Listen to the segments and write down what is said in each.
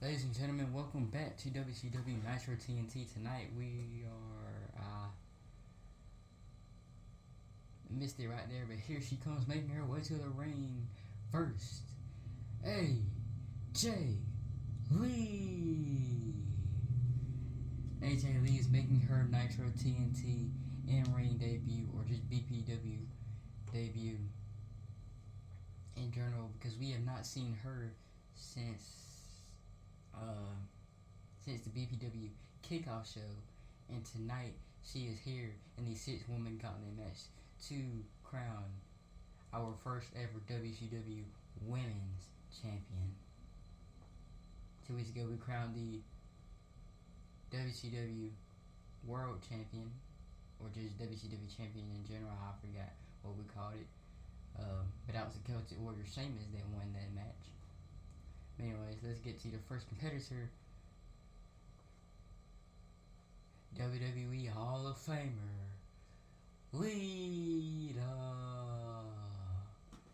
Ladies and gentlemen, welcome back to WCW Nitro TNT. Tonight we are, missed it right there, but here she comes making her way to the ring first. AJ Lee. AJ Lee is making her Nitro TNT in-ring debut, or just BPW debut in general, because we have not seen her since the BPW kickoff show, and tonight she is here in the 6-woman gauntlet match to crown our first ever WCW Women's Champion. 2 weeks ago we crowned the WCW World Champion, or just WCW Champion in general. I forgot what we called it, but that was the Celtic Warrior Sheamus that won that match. Anyways, let's get to the first competitor. WWE Hall of Famer Lita.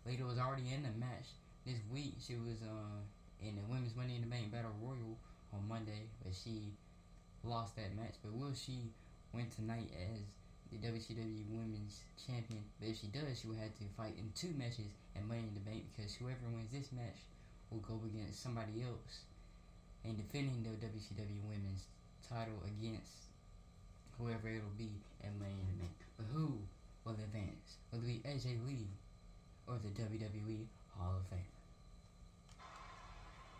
Lita was already in the match this week. She was in the Women's Money in the Bank Battle Royal on Monday, but she lost that match. But will she win tonight as the WCW Women's Champion? But if she does, she will have to fight in 2 matches at Money in the Bank, because whoever wins this match will go against somebody else and defending the WCW Women's title against whoever it'll be at Money in the Bank. But who will advance? Will it be AJ Lee or the WWE Hall of Famer?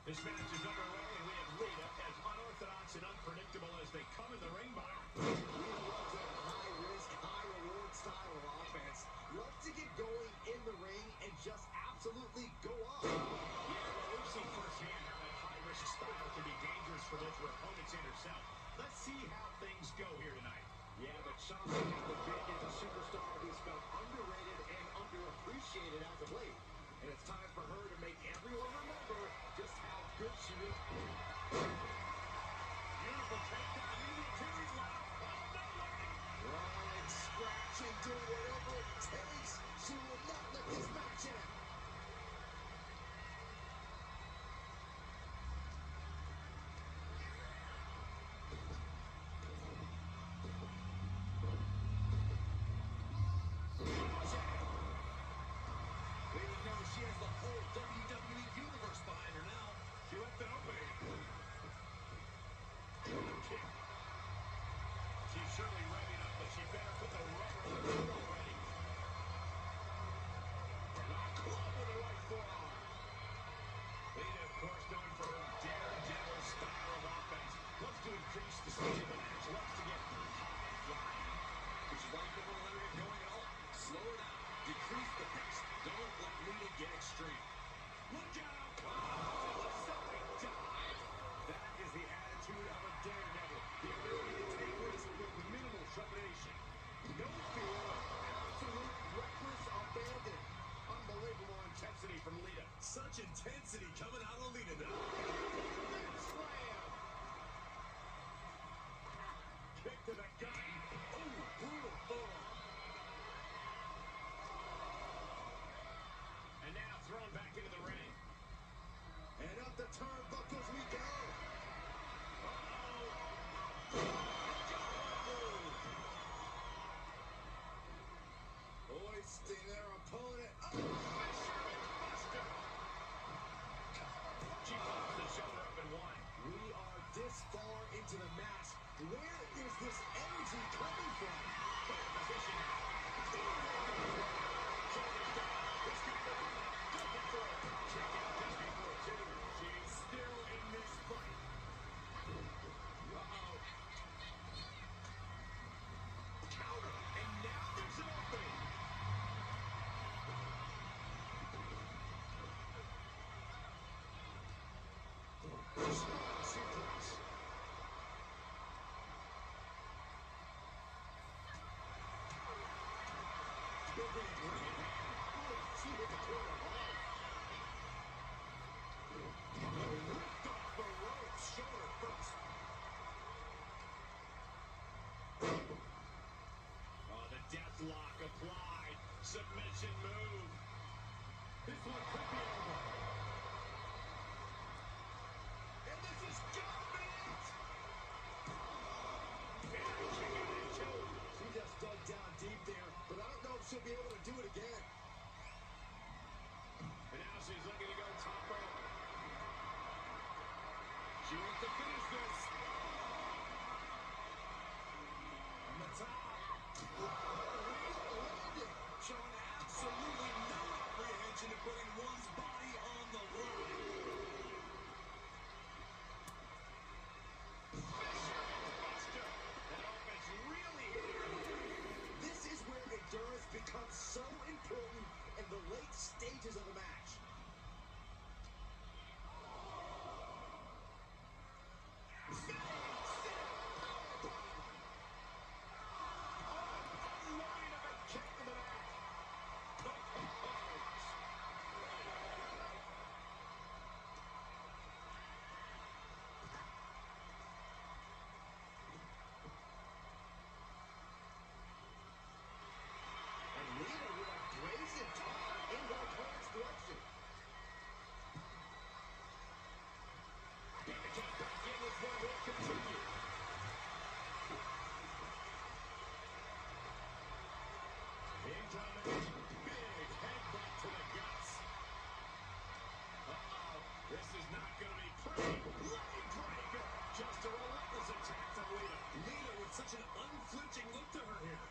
This match is underway, and we have Lita as unorthodox and unpredictable as they come in the ring by. We love that high-risk, high-reward style of offense. Love to get going in the ring and just absolutely go off. Yeah, well, we've seen firsthand how that high-risk style can be dangerous for both her opponents and herself. Let's see how things go here tonight. Yeah, but Chauncey got the big as a superstar who's felt underrated and underappreciated as of late. And it's time for her to make everyone remember just how good she is. Beautiful takedown into the Achilles lock. Oh, no way! Right, scratching, doing whatever it takes. She will not let this match end. She has the whole WWE universe behind her now. She left an opening. Kick. She's surely revving up, but she better put the rubber on the road already. Club with the right forearm. Lita, of course, known for her daredevil style of offense. Loves to increase the speed of the match. Loves to get high and flying. Which is why you never let her get going at all. Slow her down. Decrease the pace. Don't let Lita get extreme. Look out! Oh, a side dive. That is the attitude of a daredevil. The ability to take risks with minimal trepidation. No fear, absolute reckless abandon. Unbelievable intensity from Lita. Such intensity coming out of Lita now. Slam! Kick to the gut. Ooh, brutal forearm. And now thrown back into the ring. And up the turnbuckles we go. Hoisting their opponent. Oh, Fisherman Buster. She pops the shoulder up and one. we are this far into the match. Where is this energy coming from? Clear position now. Shoulders down. This could be the one. Looking for it. Kick out just before 2. She's still in this fight. Uh-oh. Counter. And now there's an opening. Suplex. Looking at ring in hand. Oh, she hit the corner hard. Ripped off the ropes. Shoulder first. Oh, the death lock applied. Submission move. This one could be over. And this She wants to finish this. On the top. Landing. Showing absolutely no apprehension in putting one's body on the line. Buster. That offense really hit her. This is where endurance becomes so important in the late stages of the match. This is not going to be pretty. Leg breaker. Just a relentless attack from Lita. Lita with such an unflinching look to her here.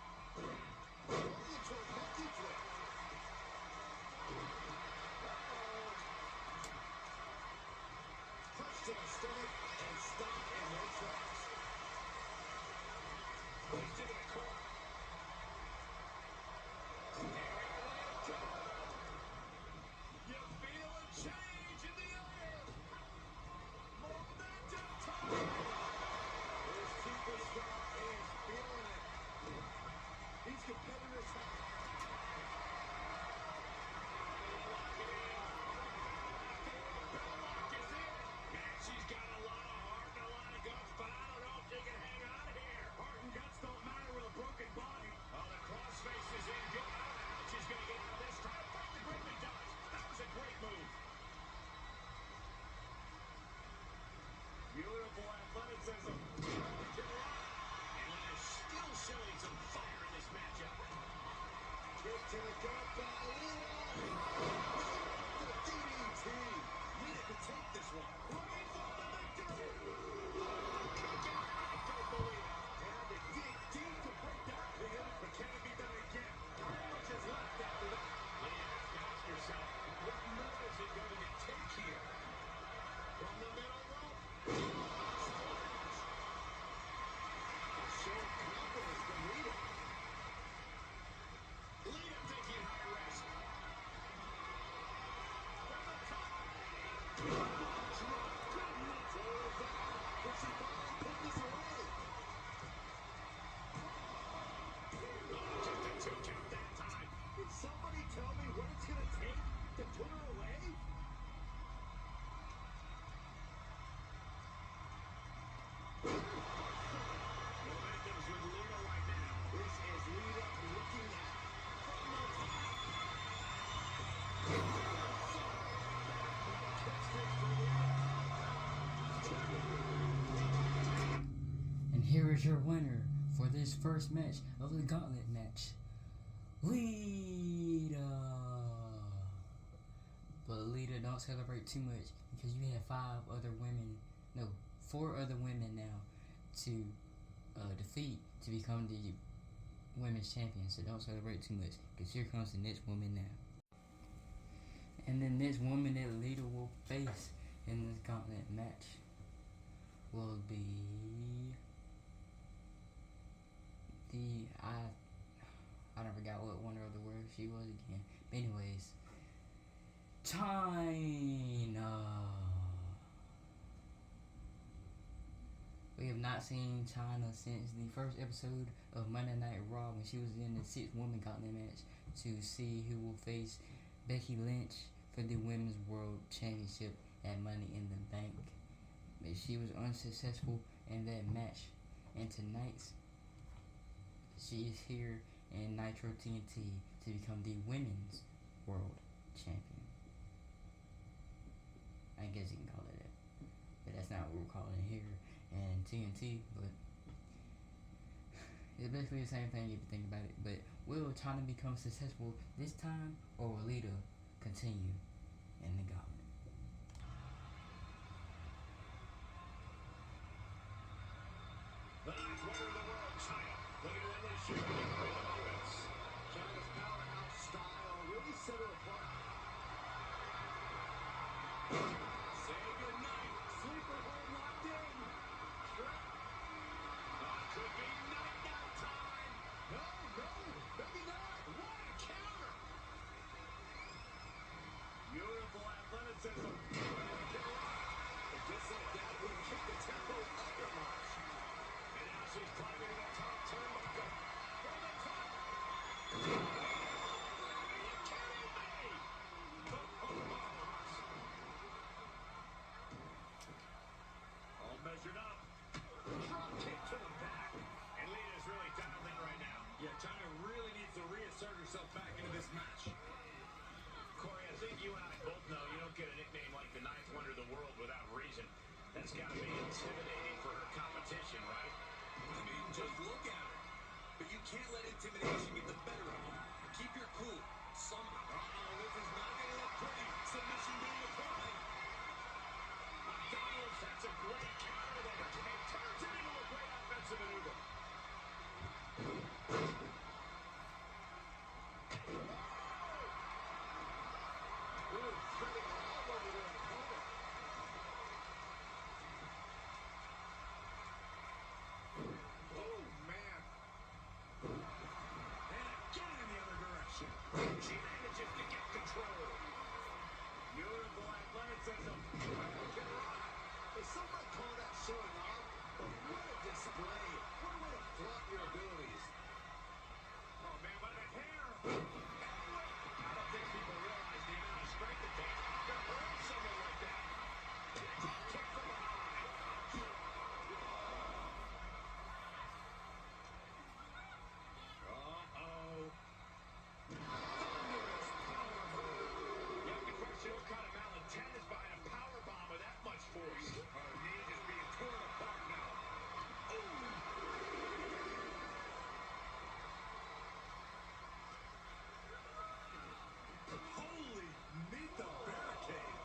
Rolling into a monkey flip. Punch to the stomach and stop in their tracks. Pushed into the corner. You feel a change in the air. Momentum time. This superstar is feeling it. These competitors have lock it in. Bell lock is in. And she's got a lot of heart and a lot of guts, but I don't know if she can hang on here. Heart and guts don't matter with a broken body. Oh, the crossface is in good. I don't know how she's going to get out of this. Try to fight the grip and does. That was a great move. Beautiful athleticism. And Lita's still showing some fire in this matchup. Kick to the gut by Lita. The DDT. Lita could take this one. Looking for the victory. Kick out. Don't believe it. They had to dig deep to break that pin, but can it be done again? How much is left after that? Lita has to ask herself, what more is it going to take here? From the middle rope. Splash. Showing confidence from Lita. Lita taking high risk. From the top. Drop. Good enough. All of that. But she finally put this away. Oh, just a 2 count that time. Can somebody tell me what it's going to take to put her away? Momentum's with Lita right now. This is Lita looking at from the top. And here is your winner for this first match of the gauntlet match, Lita. But Lita, don't celebrate too much because you have 4 other women now to defeat to become the women's champion. So don't celebrate too much because here comes the next woman now. And the next woman that Lita will face in this gauntlet match will be I forgot what one of the words she was again. But anyways, China. We have not seen China since the first episode of Monday Night Raw when she was in the 6-woman gauntlet match to see who will face Becky Lynch for the Women's World Championship at Money in the Bank. But she was unsuccessful in that match. And tonight, she is here in Nitro TNT to become the Women's World Champion. I guess you can call it that. But that's not what we're calling it here in TNT. But it's basically the same thing if you think about it. But will China become successful this time, or will Lita continue in the gauntlet? generating great offense. China's powerhouse style really set her apart. Say goodnight. Sleeper hold locked in. Trap. Could be night time. No, maybe not. What a counter. Beautiful athleticism. And just like that, we keep the tempo up a notch. And now she's climbing to the top turnbuckle. For the top. Are you kidding me? All measured up. Drop kick to the back. And Lita's really dialed in right now. Yeah, China really needs to reassert herself back into this match. Corey, I think you and I both know you don't get a nickname like the ninth wonder of the world without reason. That's got to be intimidating for her competition, right? I mean, just look at her. But you can't let intimidation get the better of you. Keep your cool. Somehow. This is not going to look pretty. Submission being applied. McDonald's, that's a great counter there. And turns it into a great offensive maneuver. Ooh, setting her elbow to her opponent. Oh, man. And again in the other direction. She manages to get control. Beautiful athleticism. Some might call that showing off, but what a display. What a way to flaunt your abilities. Oh, man, what a hair. Anyway, I don't think people realize the amount of strength it takes to hurl someone like that. Kick from behind. Uh-oh. Thunderous power move. You have to question what kind of malintent is behind a power bomb with that much force. Her knee is being torn apart now. Holy, meet the barricade.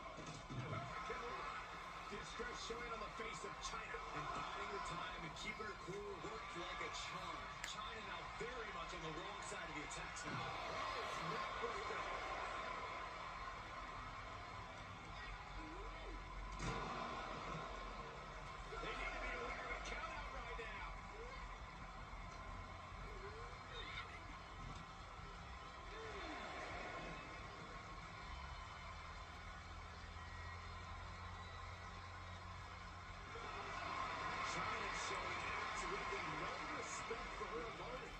Distress showing on the face of China. And biding her time and keeping her cool worked like a charm. China now very much on the wrong side of the attacks now. Oh, neckbreaker. They need to be aware of a countout right now. China showing absolutely no respect for her opponent.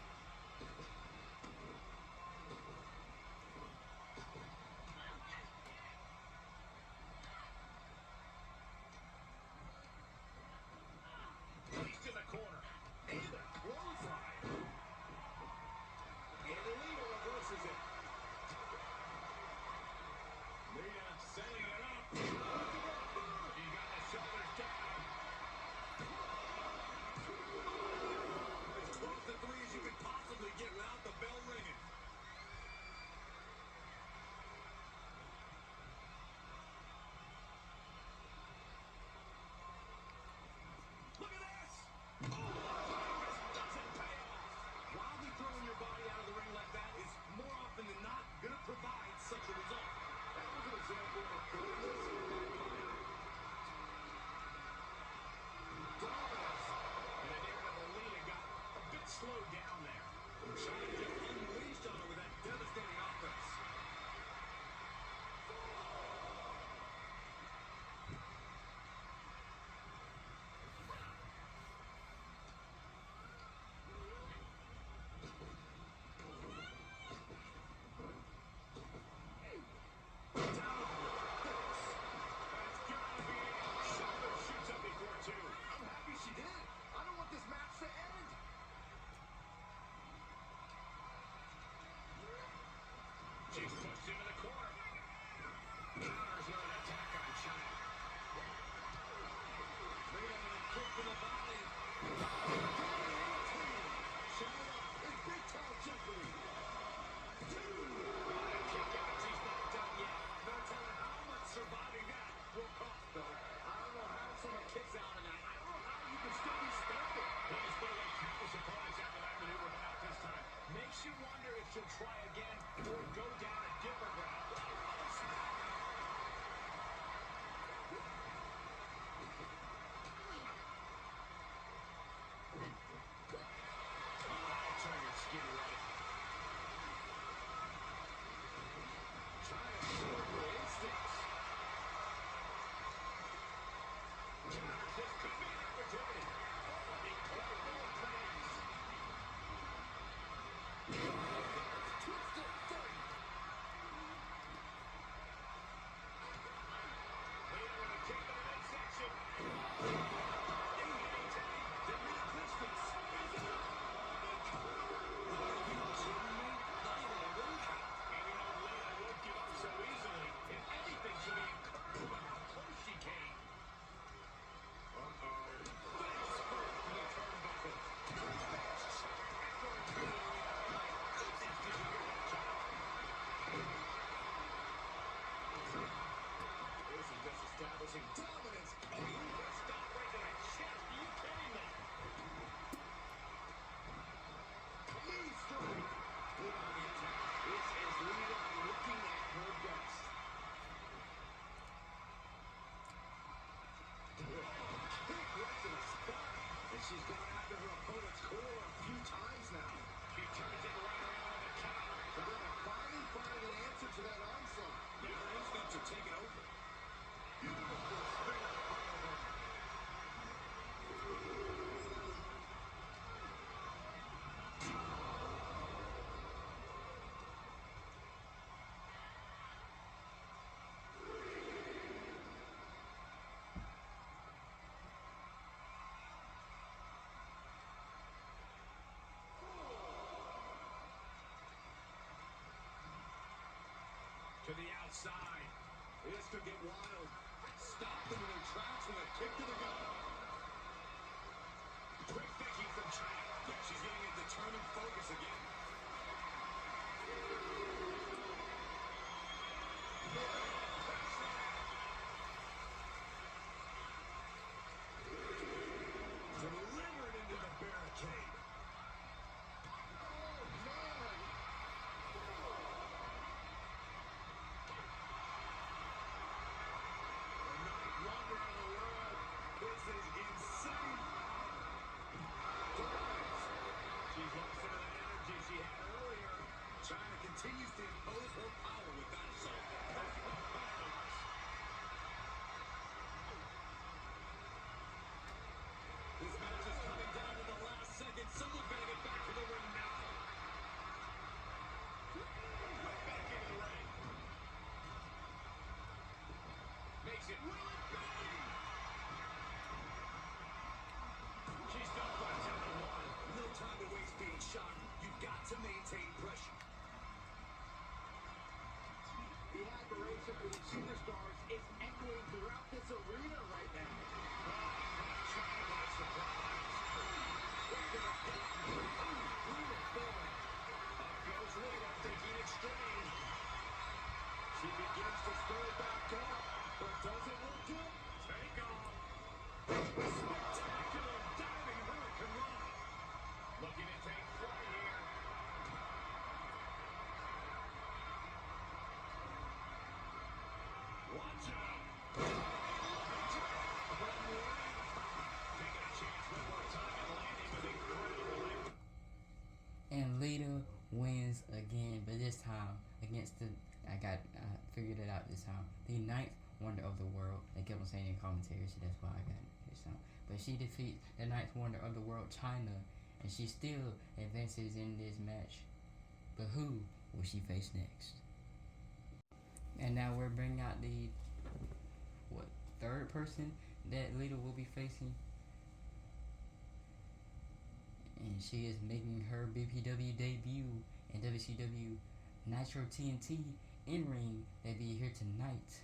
And she's gone after her opponent's core a few times now. She turns it right around on the counter. But then they're finally finding an answer to that onslaught. Yeah, her instincts are taking over. Beautiful spinner pile driver. To the outside. This could get wild. Stop them in their tracks with a kick to the gut. Quick thinking from China. Yeah, she's getting a determined focus again. Delivered into the barricade. Oh, man. The ninth wonder of the world. This is insane. She's lost some of that energy she had earlier. China continues to impose her power with that assault. This match is coming down to the last second. Someone's got to get back to the ring now. Right back into the ring. Makes it. Will it be? She's done for the count of one. No time to waste being shocked. You've got to maintain pressure. The admiration for these superstars is echoing throughout this arena right now. China by surprise. Up goes Wyatt, thinking it's strange. She begins to stir it back up, but does it look good? Take off. Spectacular diving hurricane run. Looking to take flight here. Watch out. Taking a chance one more time and landing with incredible impact. And Lita wins again, but this time against I figured it out this time. The ninth wonder of the world. They kept on saying in commentary, so that's why I got it this time. But she defeats the ninth wonder of the world, China, and she still advances in this match. But who will she face next? And now we're bringing out the third person that Lita will be facing. And she is making her BPW debut in WCW Nitro TNT in-ring debut here tonight.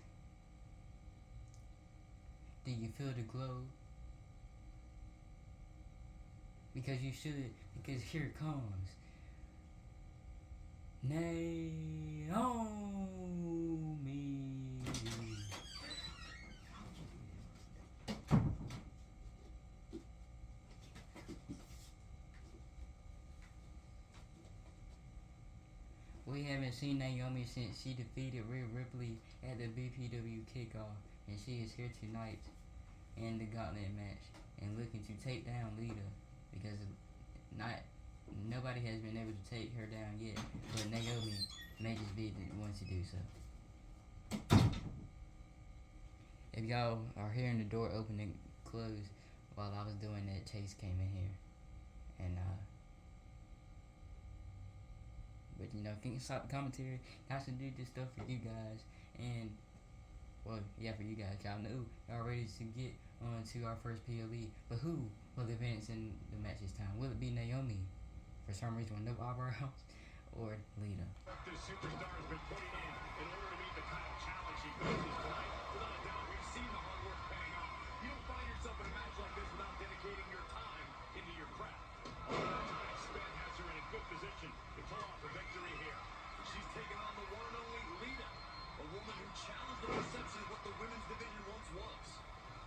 Do you feel the glow? Because you should, because here it comes. Naomi. We haven't seen Naomi since she defeated Rhea Ripley at the BPW kickoff, and she is here tonight in the gauntlet match and looking to take down Lita, because nobody has been able to take her down yet, but Naomi may just be the one to do so. If y'all are hearing the door open and close while I was doing that, Chase came in here, and but you know, King Stop Commentary has to do this stuff for you guys, and well, yeah, for you guys. Y'all know y'all ready to get on to our first PLE, but who will advance in the match this time? Will it be Naomi, for some reason with no eyebrows, or Lita? The superstar has been putting in order to meet the kind of challenge she faces tonight. Without a doubt, we've seen the hard work paying off. You don't find yourself in a match like this without dedicating your time into your craft. All that time spent has her in a good position to pull off a victory here. She's taken on the one and only Lita, a woman who challenged the perception of what the women's division once was.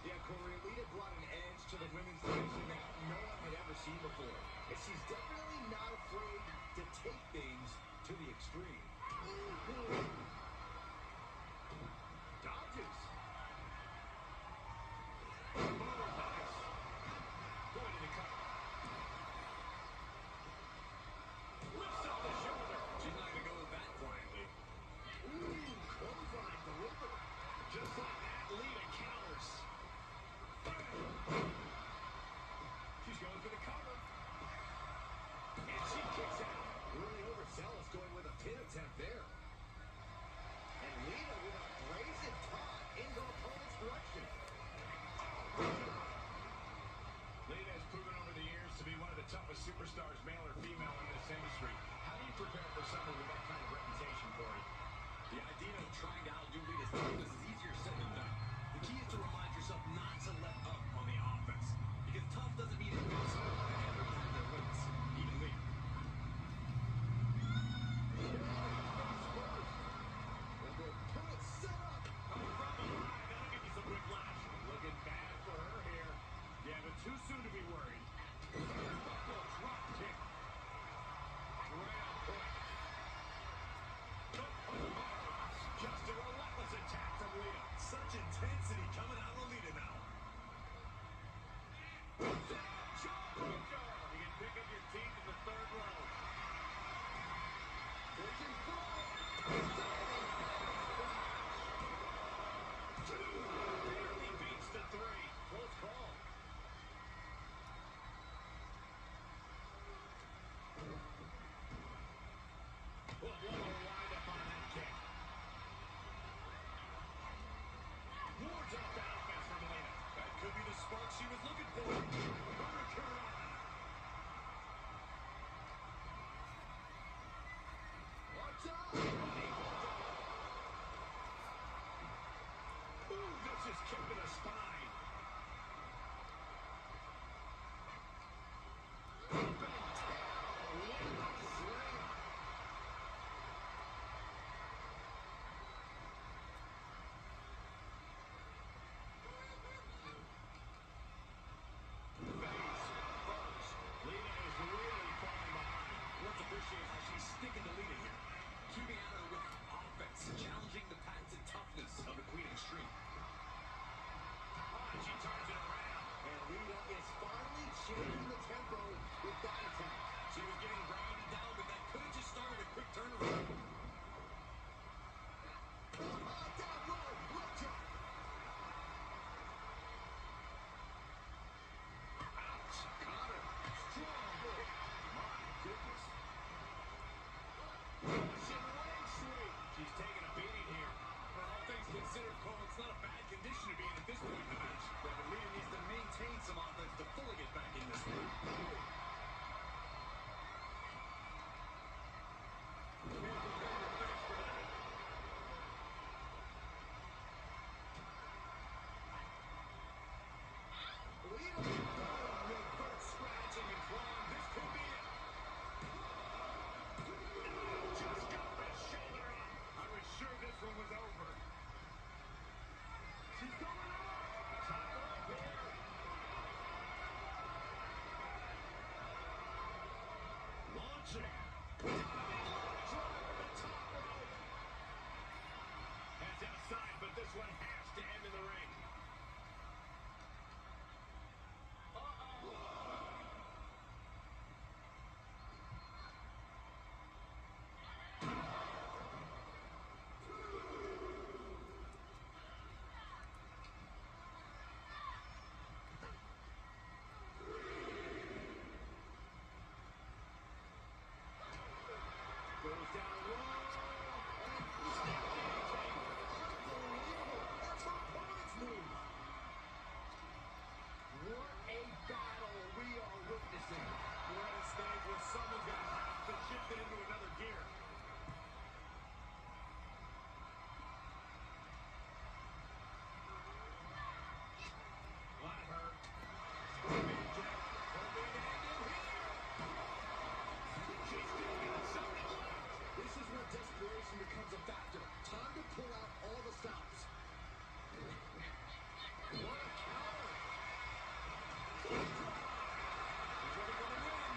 Yeah, Corey, Lita brought an edge to the women's division that no one had ever seen before. And she's definitely not afraid to take things to the extreme. Oh, nice. Boy, did it come changing the tempo with that attack. She was getting grounded down, but that could have just started a quick turnaround. Down low, leg drop. Ouch. Connor. Strong hit. My goodness. Russian leg sweep. She's taking a beating here. For all things considered, Cole, it's not a bad condition to be in at this point in the match. Yeah, but Rhea needs to maintain some offense to fully get back in this one. Scratching and clawing. This could be it. Just got that shoulder up. I was sure this one was over. She's going up. Top rope here. Launching. Driver to top rope. Heads outside, but this one has to end in the ring. Goes down low. Unbelievable. That's her opponent's move. What a battle we are witnessing. We're at a stage where someone's going to have to shift it into another gear. That hurt. Scorpion kick. Could be an end in here. She's still got something left. This is where desperation becomes a factor. Time to pull out all the stops. What a counter. She's ready for the win.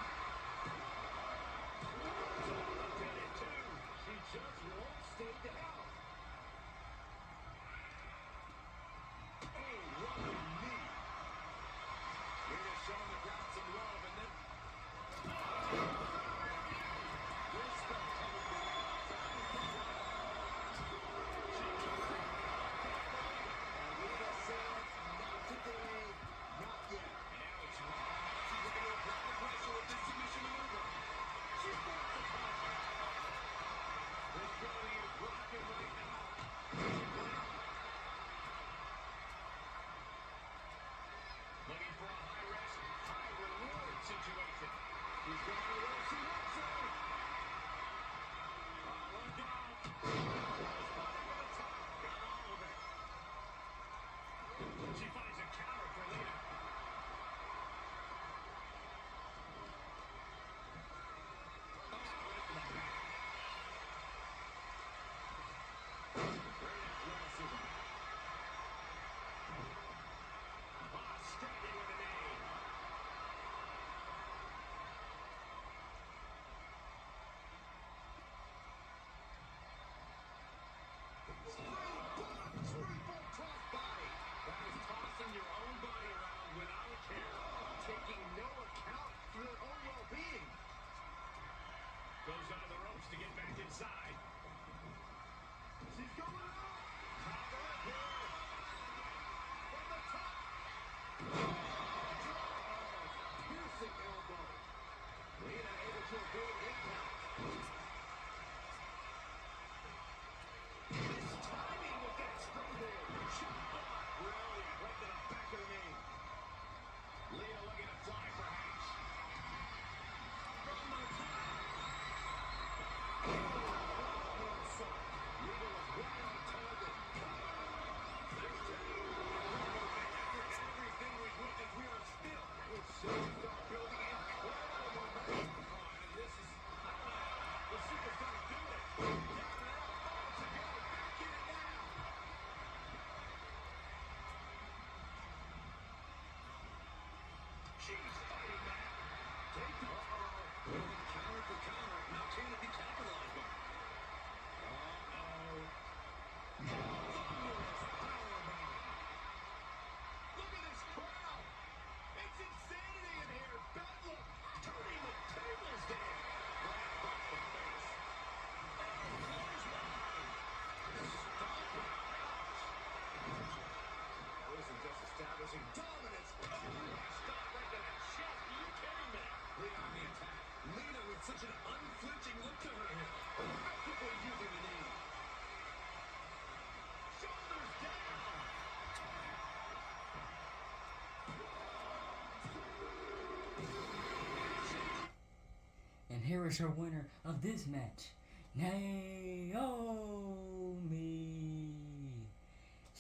here is her winner of this match, Naomi.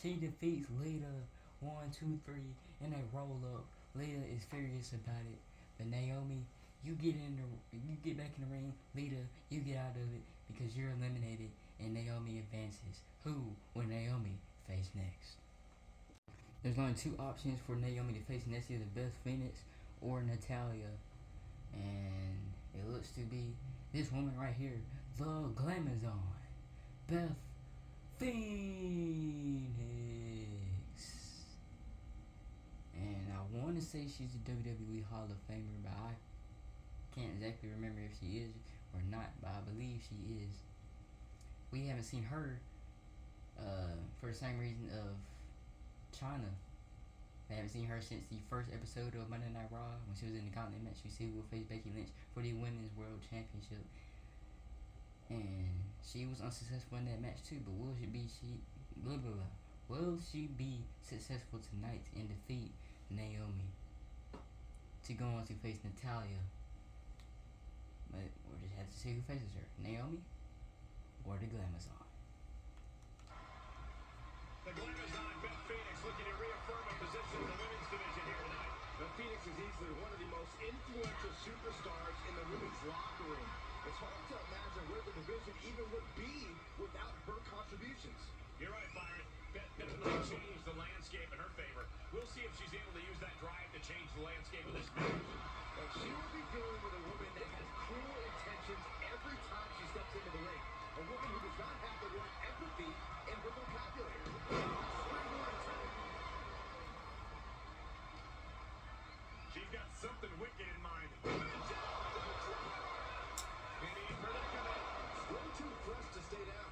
She defeats Lita 1, 2, 3 in a roll up. Lita is furious about it, but Naomi, you get back in the ring. Lita, you get out of it because you're eliminated, and Naomi advances. Who will Naomi face next? There's only two options for Naomi to face next, either Beth Phoenix or Natalya, and it looks to be this woman right here, the Glamazon, Beth Phoenix. And I want to say she's a WWE Hall of Famer, but I can't exactly remember if she is or not, but I believe she is. We haven't seen her for the same reason of China. I haven't seen her since the first episode of Monday Night Raw when she was in the Gauntlet match. We see who will face Becky Lynch for the Women's World Championship, and she was unsuccessful in that match too. But will she be successful tonight and defeat Naomi to go on to face Natalya? But we'll just have to see who faces her, Naomi or the Glamazon. The Glamazon, Beth Phoenix, looking to reaffirm a position in the women's division here tonight. Beth Phoenix is easily one of the most influential superstars in the women's locker room. It's hard to imagine where the division even would be without her contributions. You're right, Byron. Beth definitely changed the landscape in her favor. We'll see if she's able to use that drive to change the landscape of this match. And she will be dealing with a woman that has cruel intentions every time she steps into the ring. A woman who does not have the word empathy in her vocabulary. She's got something wicked in mind. Still too fresh to stay down.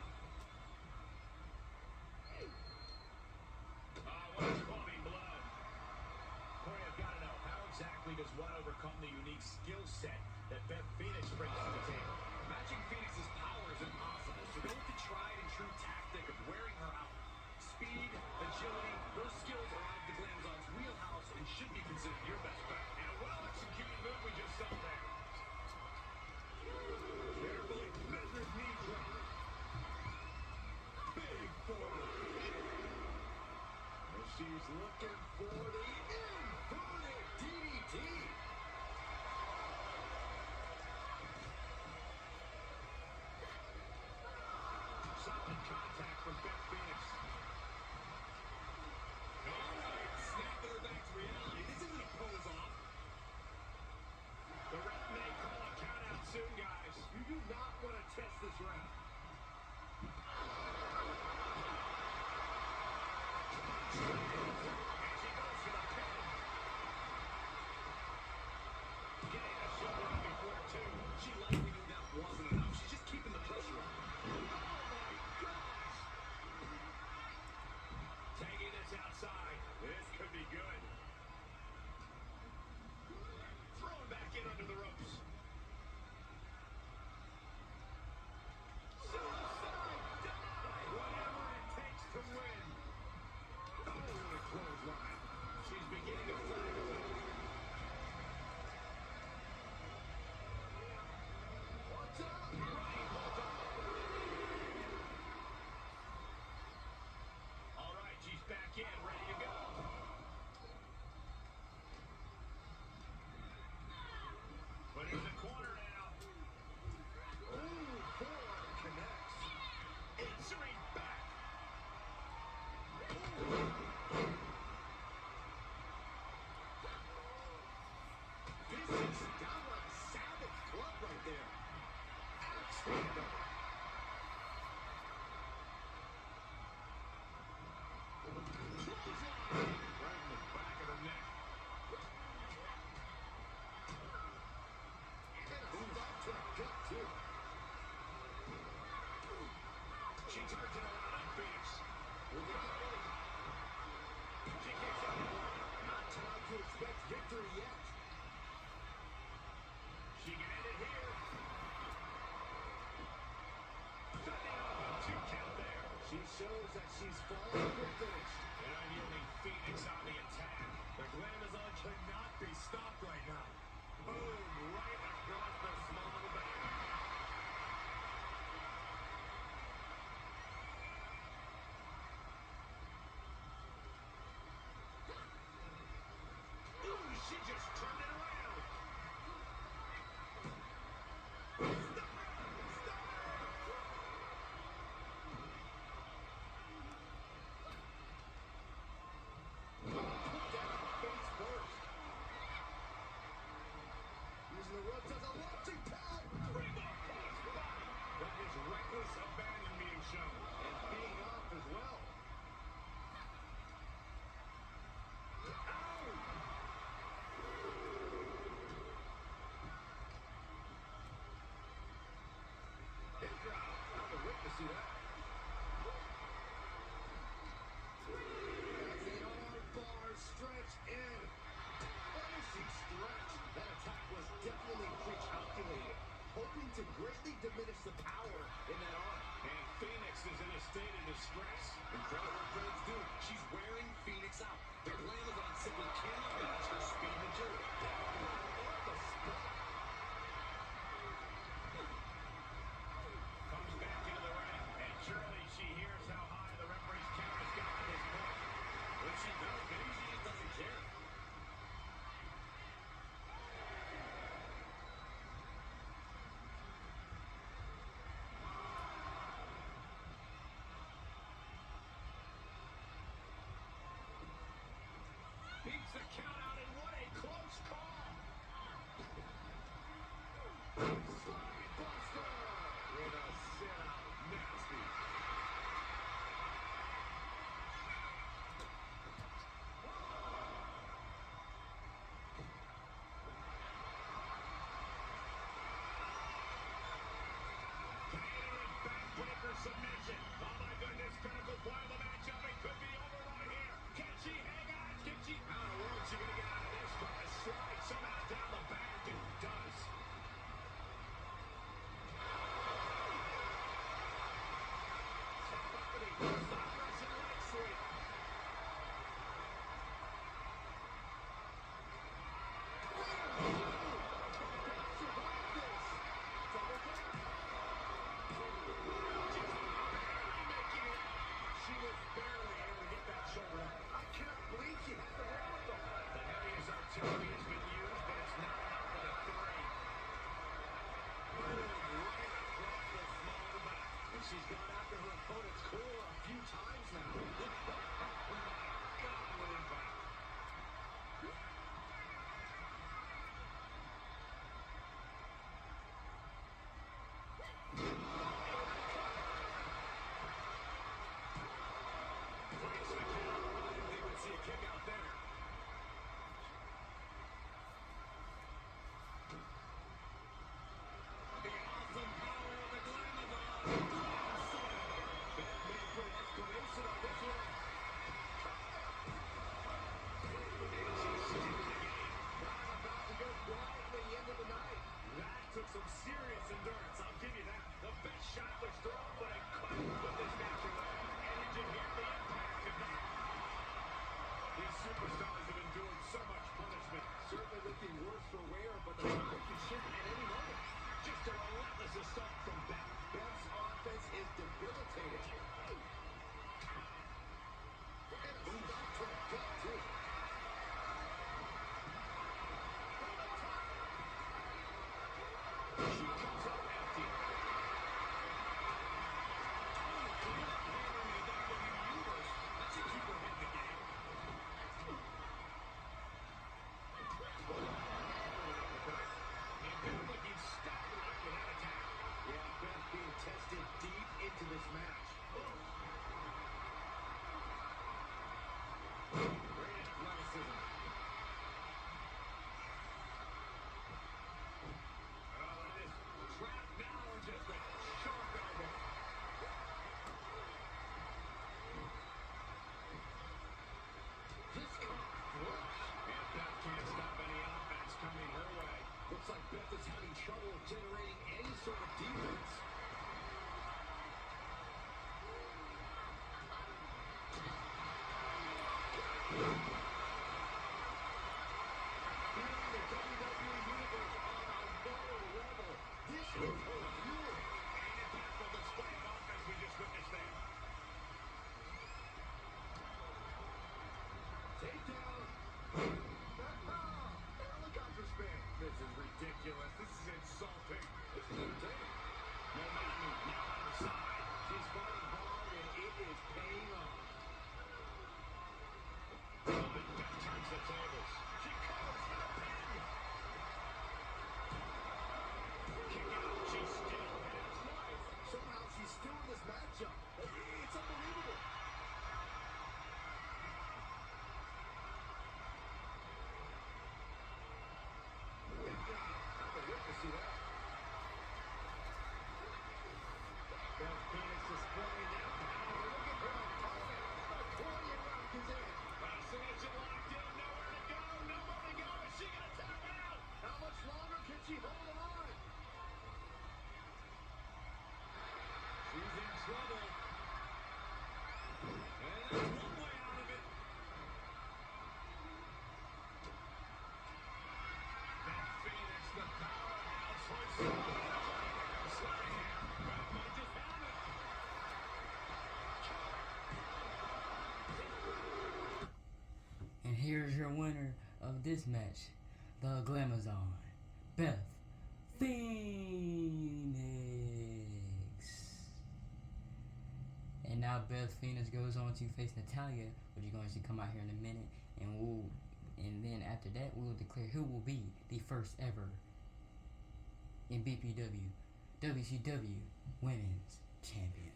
What is foaming blood? Corey, I've got to know, how exactly does one overcome the unique skill set that Beth Phoenix brings to the table? Matching Phoenix's power is impossible, so go with the tried and true tactic of wearing her out. Speed, agility, those skills are out of the Glamazon's wheelhouse and should be considered your best bet. And a well-executed move we just saw there. Carefully measured knee drop. Big forward kick. And she's looking for the inverted DDT. Solid contact from Beth Phoenix. All right, snapping her back to reality. This isn't a pose-off. The ref may call a count-out soon, guys. You do not want to test this round. And she goes for the pin. Getting a shoulder up before, too. She likely knew that wasn't enough. She's just keeping the pressure on. Oh, my gosh. Taking this outside. This could be good. Thrown back in under the ropes. Suicide dive. Whatever it takes to win. Oh, what a clothesline. She's beginning to flag a little. What's up? Right, hold on. All right, she's back in, ready to go. Put her in the corner now. Ooh, forearm connects. Answering back. This is downright savage club right there. Axe handle. Clothesline. Right in the back of her neck. And a stop to the gut, too. She turns it around on Phoenix. Moving up early. She kicks out the line. Not time to expect victory yet. She can end it here. Setting up a 2 count there. She shows that she's falling for finish. And unyielding Phoenix on the attack. The Glamazon cannot be stopped right now. Boom, right across the small of the back. Using the ropes as a launching pad. That is reckless abandon being shown. And being off as well. Hip drop. Not the witness to that. As the arm bars stretch in. Punishing stretch. That attack was definitely pre-calculated, hoping to greatly diminish the power in that arm. And Phoenix is in a state of distress. Incredible what Phoenix do. She's wearing Phoenix out. The Glamazon simply cannot match her speed and agility. On the spot. Comes back into the ring. And surely she hears how high the referee's count has got at this point. When she does, maybe she just doesn't care. Beats the count out, and what a close call. Slide buster with a sit out. Nasty. Backbreaker submission. Oh my goodness, critical point of the matchup. It could be over right here. Can she hang on? Can she? How in the world is she going to get out of this? But a slide somehow down the back and does. Happening. Stop pressing leg sweep. Survive this. Double back. She was barely able to get that shoulder up. I can't believe she has the wherewithal. The heaviest artillery has been used, but it's not enough for the three. Right across the small of the back. And she's gone after her opponent's core a few times now. Oh my God, what impact. Breaks the count. I didn't think we'd see a kick out there. your winner of this match, the Glamazon, Beth Phoenix. And now Beth Phoenix goes on to face Natalya, which you're going to see come out here in a minute, and then after that we'll declare who will be the first ever in BPW WCW Women's Champion.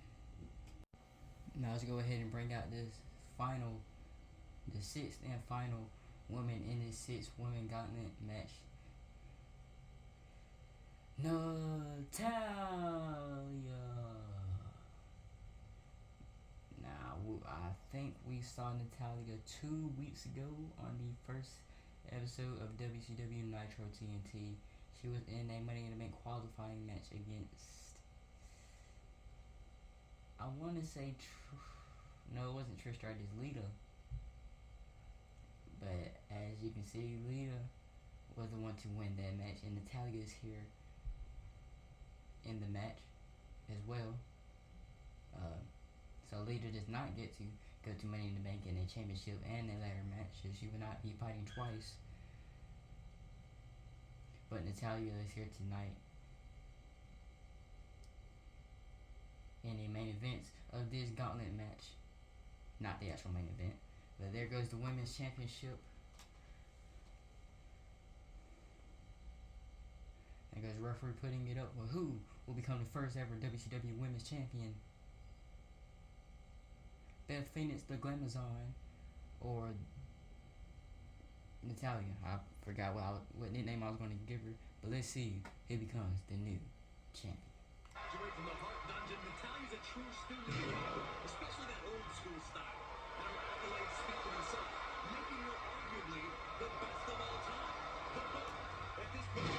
Now let's go ahead and bring out the sixth and final woman in this 6-woman gauntlet match. Natalya. Now, I think we saw Natalya 2 weeks ago on the first episode of WCW Nitro TNT. She was in a Money in the Bank qualifying match against, I want to say, no, it wasn't Trish Stratus, Lita. But as you can see, Lita was the one to win that match, and Natalya is here in the match as well. So Lita does not get to go to Money in the Bank in a championship and a ladder match, so she will not be fighting twice. But Natalya is here tonight in the main events of this gauntlet match. Not the actual main event, but there goes the Women's Championship. There goes the referee putting it up. Well, who will become the first ever WCW Women's Champion? Beth Phoenix, the Glamazon, or Natalya? I forgot what nickname I was going to give her, but let's see who becomes the new champion. Graduate from the Heart Dungeon, Natalya's a true student of the game, especially that old school style. And her accolades speak for themselves, making her arguably the best of all time. The GOAT. At this point,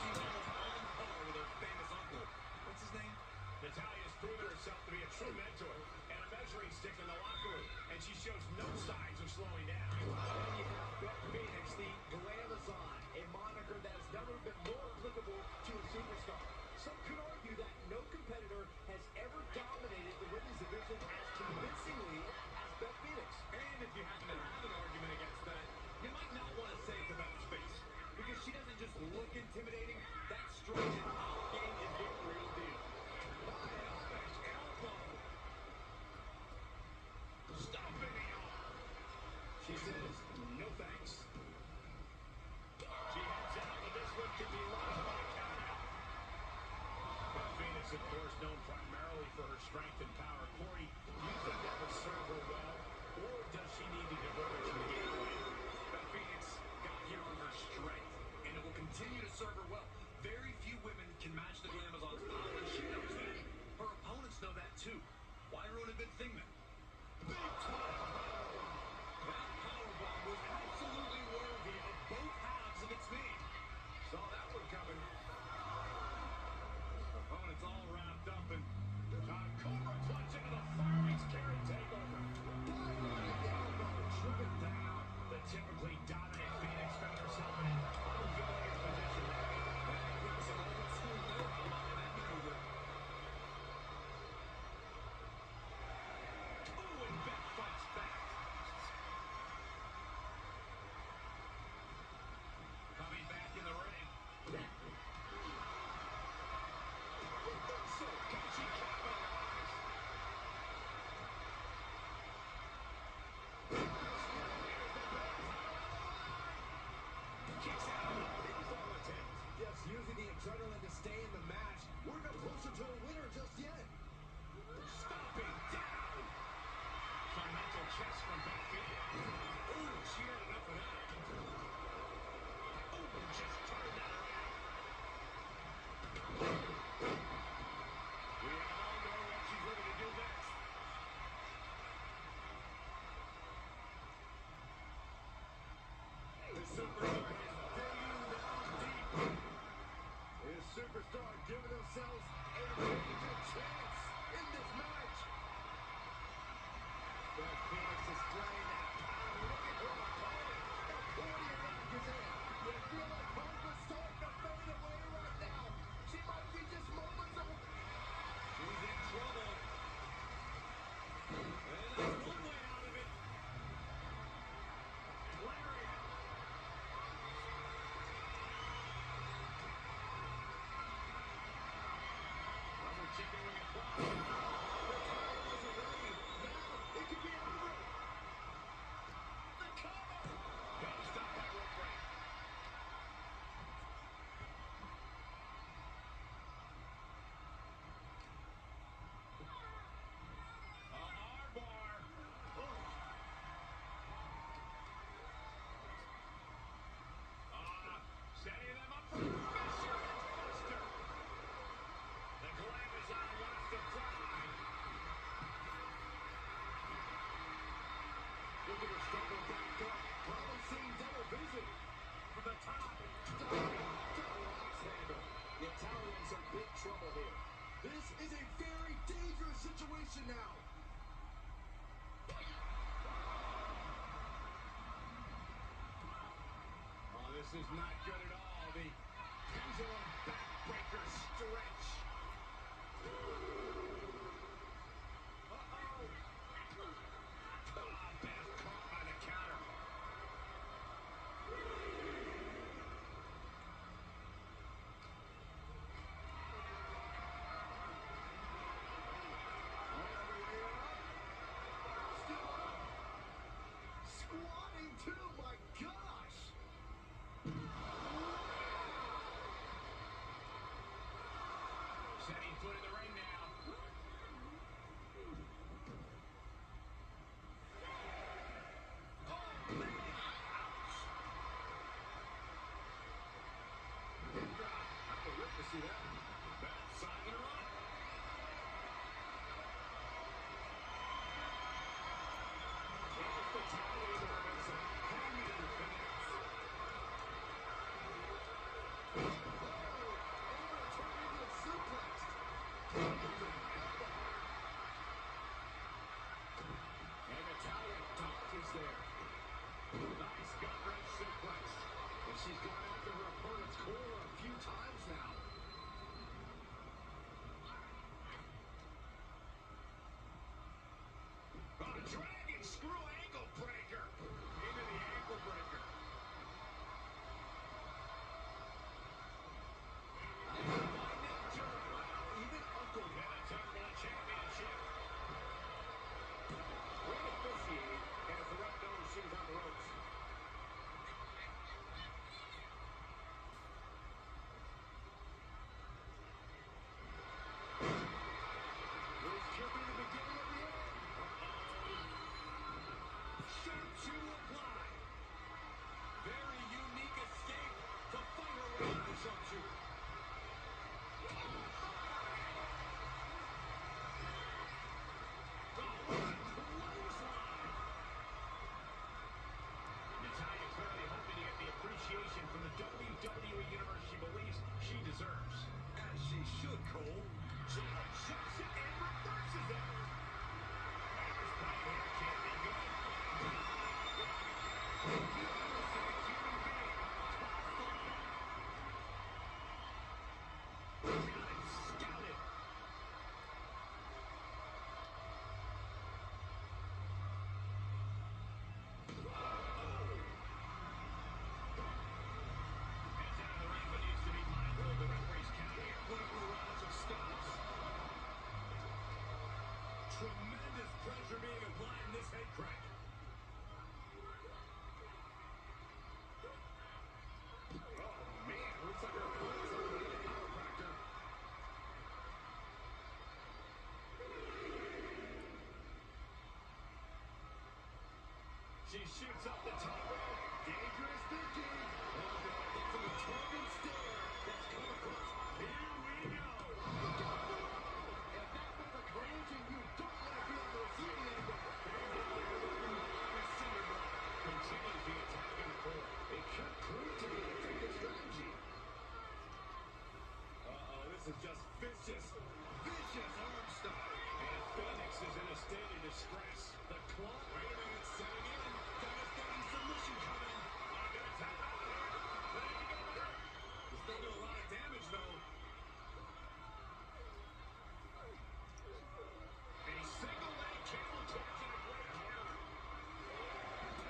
she's almost on par with her famous uncle. What's his name? Natalya's proven herself to be a true mentor and a measuring stick in the locker room, and she shows no signs of slowing down. And you have Beth Phoenix, the Glamazon, a moniker that has never been more applicable to a superstar. Some could argue that no competitor has ever dominated the women's division as convincingly as Beth Phoenix. And if you happen to have an argument against that, you might not want to say it to Beth's face, because she doesn't just look intimidating. That straight and out game is the real deal. Stomping the arm. She says, no thanks. She heads out, but this one could be lost by count out. Beth Phoenix, of course, known primarily for her strength and power. Corey, do you think that would serve her well, or does she need to diverge from the game plan? Beth Phoenix got here on her strength, and it will continue to serve her well. Very few women can match the Glamazon's power, and she knows that. Her opponents know that too. Why ruin a good thing then? Big time powerbomb. That powerbomb was absolutely worthy of both halves of its name. Saw that one coming. Opponents all wrapped up and Cobra clutch into the Fireman's carry takeover. Tripping down. The typically dominant Phoenix found herself in an unfamiliar position there. And putting some old school know-how behind that maneuver. Ooh, and Beth fights back. Coming back in the ring. So can she capitalize? Kicks out. These all attempt. Just using the adrenaline to stay in the match. We're no closer to a winner just yet. Stomping down. Some mental chest from Beth Phoenix. Ooh, she had enough of that. Ooh, just turned that around. We all know what she's looking to do next. The superstar is digging down deep. This superstar giving themselves a major chance in this match. Beth Phoenix displaying that power. Look at her opponent. Pointing around his hand. You feel like hope is starting to fade away right now. She might be just moments away. She's in trouble. And that's one way out of it. Lariat. situation now. Oh, this is not good at all. The pendulum backbreaker stretch. Beth caught by the counter. Squatting too, my gosh! Setting foot in the ring now. Oh, man! Ouch! Good drop. I would love to see that. Beth signing her up. There's the tally moments of Hangman finesse. Overturning the suplex. And Natalia dodges there. Nice gut wrench suplex. And she's gone after her opponent's core a few times now. Dragon screw ankle breaker. Into the ankle breaker. By Nitro. Wow, even Uncle Bennett for the championship. Great officiating, and if the ref knows she was on the ropes. This could be the beginning of the end. Sharpshooter apply. Very unique escape to fight her way out of the sharpshooter. Natalia clearly hoping to get the appreciation from the WWE Universe she believes she deserves. As she should, Cole. She adjusts it and reverses it. This play here can't be good. Innocent human being. Tossed like that. Got it scouted. Heads out of the ring, but needs to be mindful of the referee's count here. What a barrage of stops. Tremendous pressure being applied in this head crank. Oh, man. Looks like her opponent's on the way to chiropractor. She shoots up the top rope. Dangerous thinking. Oh, no. That's a target stare that's come across. Here we go. If that was a collision, you don't want to be on the receiving end of it. Continues the attack in the corner. It could prove to be an effective strategy. Uh-oh, this is just vicious. Vicious arm stop. And Phoenix is in a state of distress. The clock, wait a minute, setting in. Devastating submission coming. I'm going to tap out here. But it ain't going to matter. He's still doing a lot of damage, though. A single leg camel clutch in a great corner.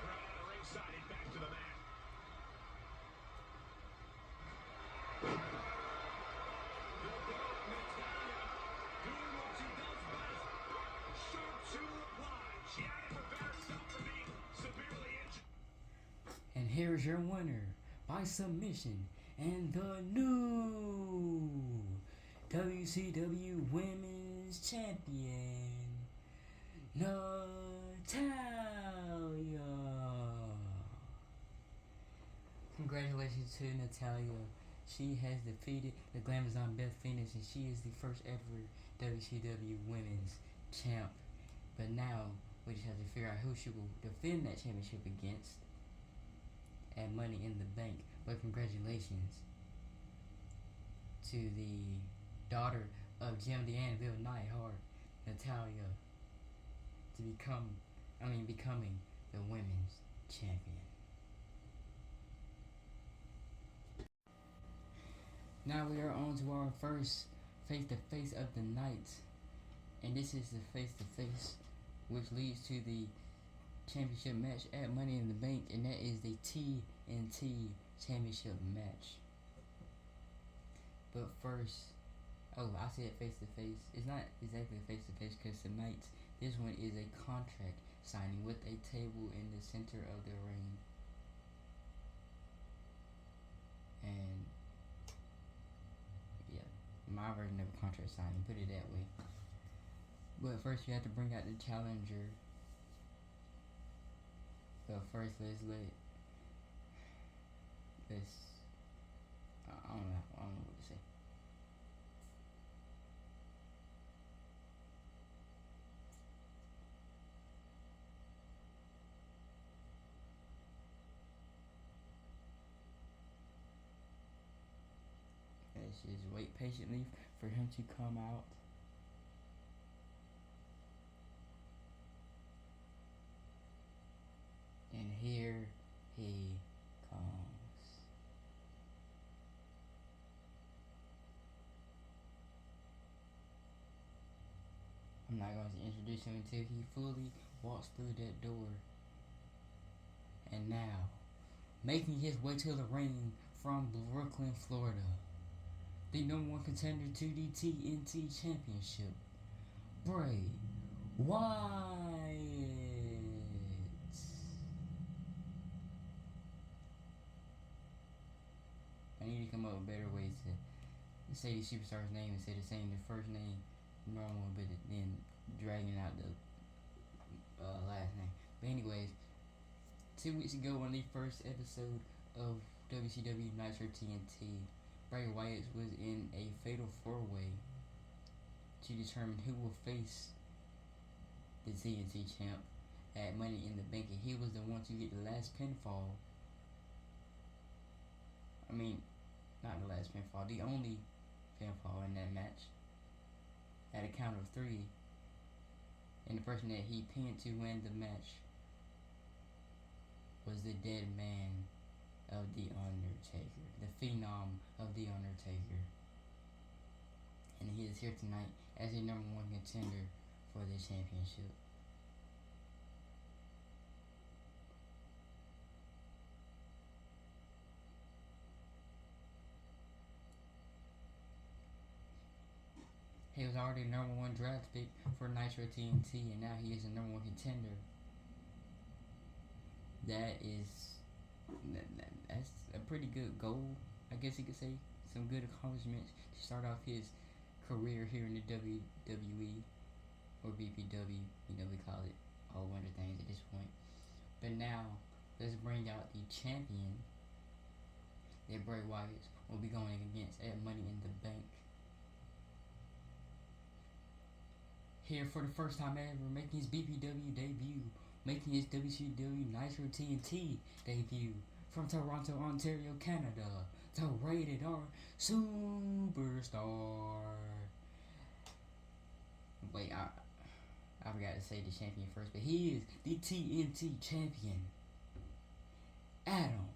Right out of ringside, he's back to the mat. The goat, Natalia, doing what she does best. Sharpshooter applied. She had to prevent herself from being severely injured. And here's your winner by submission and the new WCW Women's Champion, Natalia. Congratulations to Natalia. She has defeated the Glamazon Beth Phoenix, and she is the first ever WCW Women's Champ. But now we just have to figure out who she will defend that championship against at Money in the Bank. But congratulations to the daughter of Jim the Anvil Neidhart, Natalia to becoming the women's champion. Now we are on to our first face-to-face of the night, and this is the face-to-face, which leads to the championship match at Money in the Bank, and that is the TNT championship match. But first, I said face-to-face. It's not exactly face-to-face because tonight, this one is a contract signing with a table in the center of the ring. And yeah, my version of a contract signing, put it that way. But first you have to bring out the challenger. But first I don't know what to say. Let's just wait patiently for him to come out. And here he comes. I'm not going to introduce him until he fully walks through that door. And now, making his way to the ring from Brooklyn, Florida, the #1 contender to the TNT Championship, Bray Wyatt. I need to come up with better ways to say the superstar's name instead of saying the first name normal, but then dragging out the last name. But anyways, 2 weeks ago on the first episode of WCW Nitro TNT, Bray Wyatt was in a fatal 4-way to determine who will face the TNT champ at Money in the Bank, and he was the one to get the last pinfall. I mean, not the last pinfall, the only pinfall in that match at a count of 3. And the person that he pinned to win the match was the dead man of The Undertaker, the phenom of The Undertaker. And he is here tonight as the #1 contender for the championship. He was already #1 draft pick for Nitro TNT, and now he is the #1 contender. That's a pretty good goal, I guess you could say. Some good accomplishments to start off his career here in the WWE or BPW. We call it all one of things at this point. But now, let's bring out the champion that Bray Wyatt will be going against at Money in the Bank. Here for the first time ever, making his BPW debut, making his WCW Nitro TNT debut from Toronto, Ontario, Canada, the Rated R Superstar. Wait, I forgot to say the champion first, but he is the TNT champion, Adam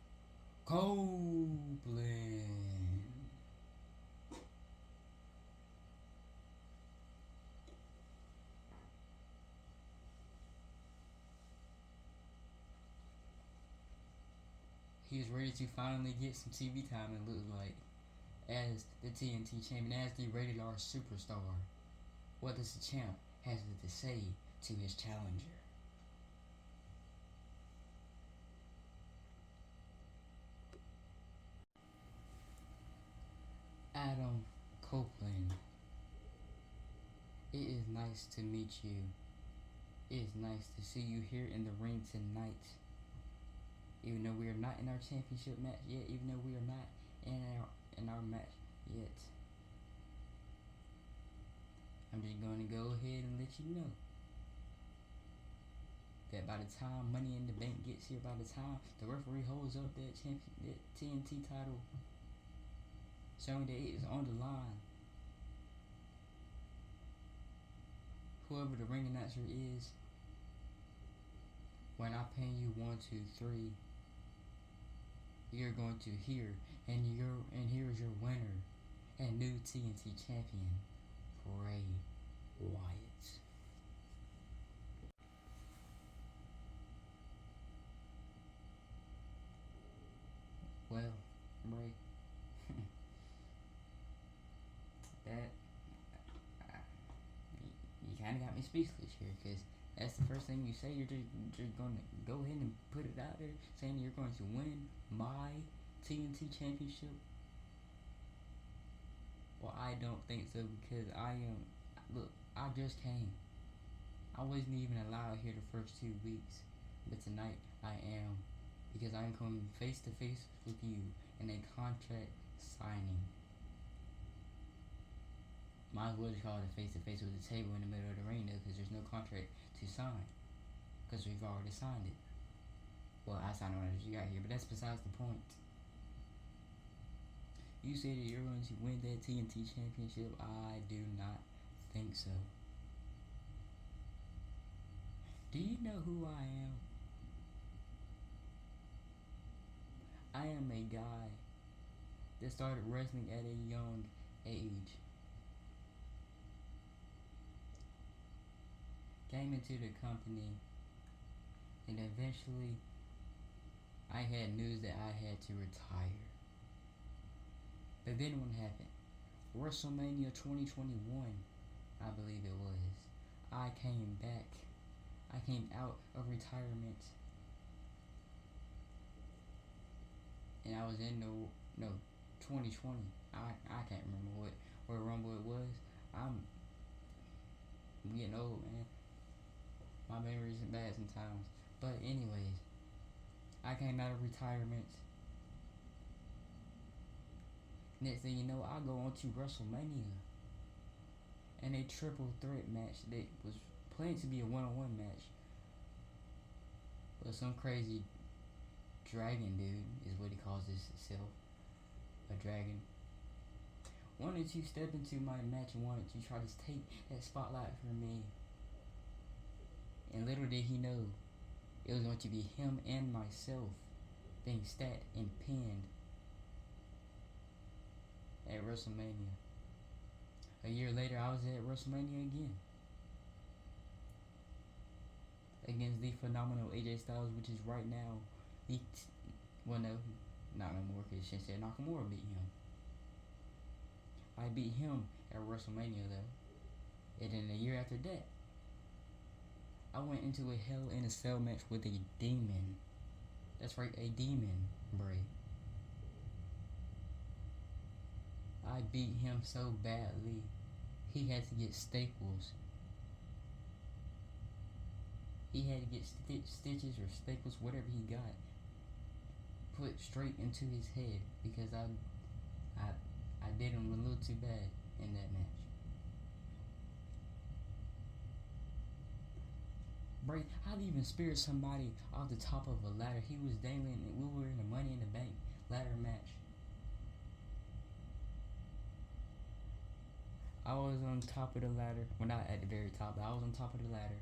Copeland. He is ready to finally get some TV time, it looks like, as the TNT champion, as the Rated R Superstar. What does the champ have to say to his challenger? Adam Copeland, it is nice to meet you. It is nice to see you here in the ring tonight. Even though we are not in our championship match yet, even though we are not in our match yet, I'm just going to go ahead and let you know that by the time Money in the Bank gets here, by the time the referee holds up that TNT title, showing that it is on the line, whoever the ring announcer is, when I pay you 1, 2, 3, you're going to hear, and here's your winner and new TNT champion, Bray Wyatt. Well, Bray, that you kind of got me speechless here, because that's the first thing you say. You're just going to go ahead and put it out there, saying you're going to win my TNT championship. Well, I don't think so, because look, I just came. I wasn't even allowed here the first 2 weeks, but tonight I am, because I'm coming face to face with you in a contract signing. Might as well just call it face to face with the table in the middle of the ring, though, because there's no contract to sign, because we've already signed it. Well, I signed it as you got here, but that's besides the point. You say that you're going to win that TNT championship. I do not think so. Do you know who I am? I am a guy that started wrestling at a young age. Came into the company, and eventually I had news that I had to retire. But then what happened? WrestleMania 2021, I believe it was. I came back. I came out of retirement, and I was in 2020. I can't remember what Rumble it was. I'm getting old, man. My memory isn't bad sometimes. But anyways, I came out of retirement. Next thing you know, I go on to WrestleMania, and a triple threat match that was planned to be a one-on-one match. But some crazy dragon dude is what he calls himself, a dragon, wanted to step into my match and wanted to try to take that spotlight from me. And little did he know, it was going to be him and myself being stacked and pinned at WrestleMania. A year later, I was at WrestleMania again, against the phenomenal AJ Styles, which is right now well, no, not no more, because Shinsuke Nakamura beat him. I beat him at WrestleMania though, and then a year after that, I went into a Hell in a Cell match with a demon. That's right, a demon, Bray. I beat him so badly, he had to get staples. He had to get stitches or staples, whatever he got, put straight into his head, because I did him a little too bad in that match. Bray, I'd even speared somebody off the top of a ladder. He was dangling, and we were in a Money in the Bank ladder match. I was on top of the ladder. Well, not at the very top, but I was on top of the ladder.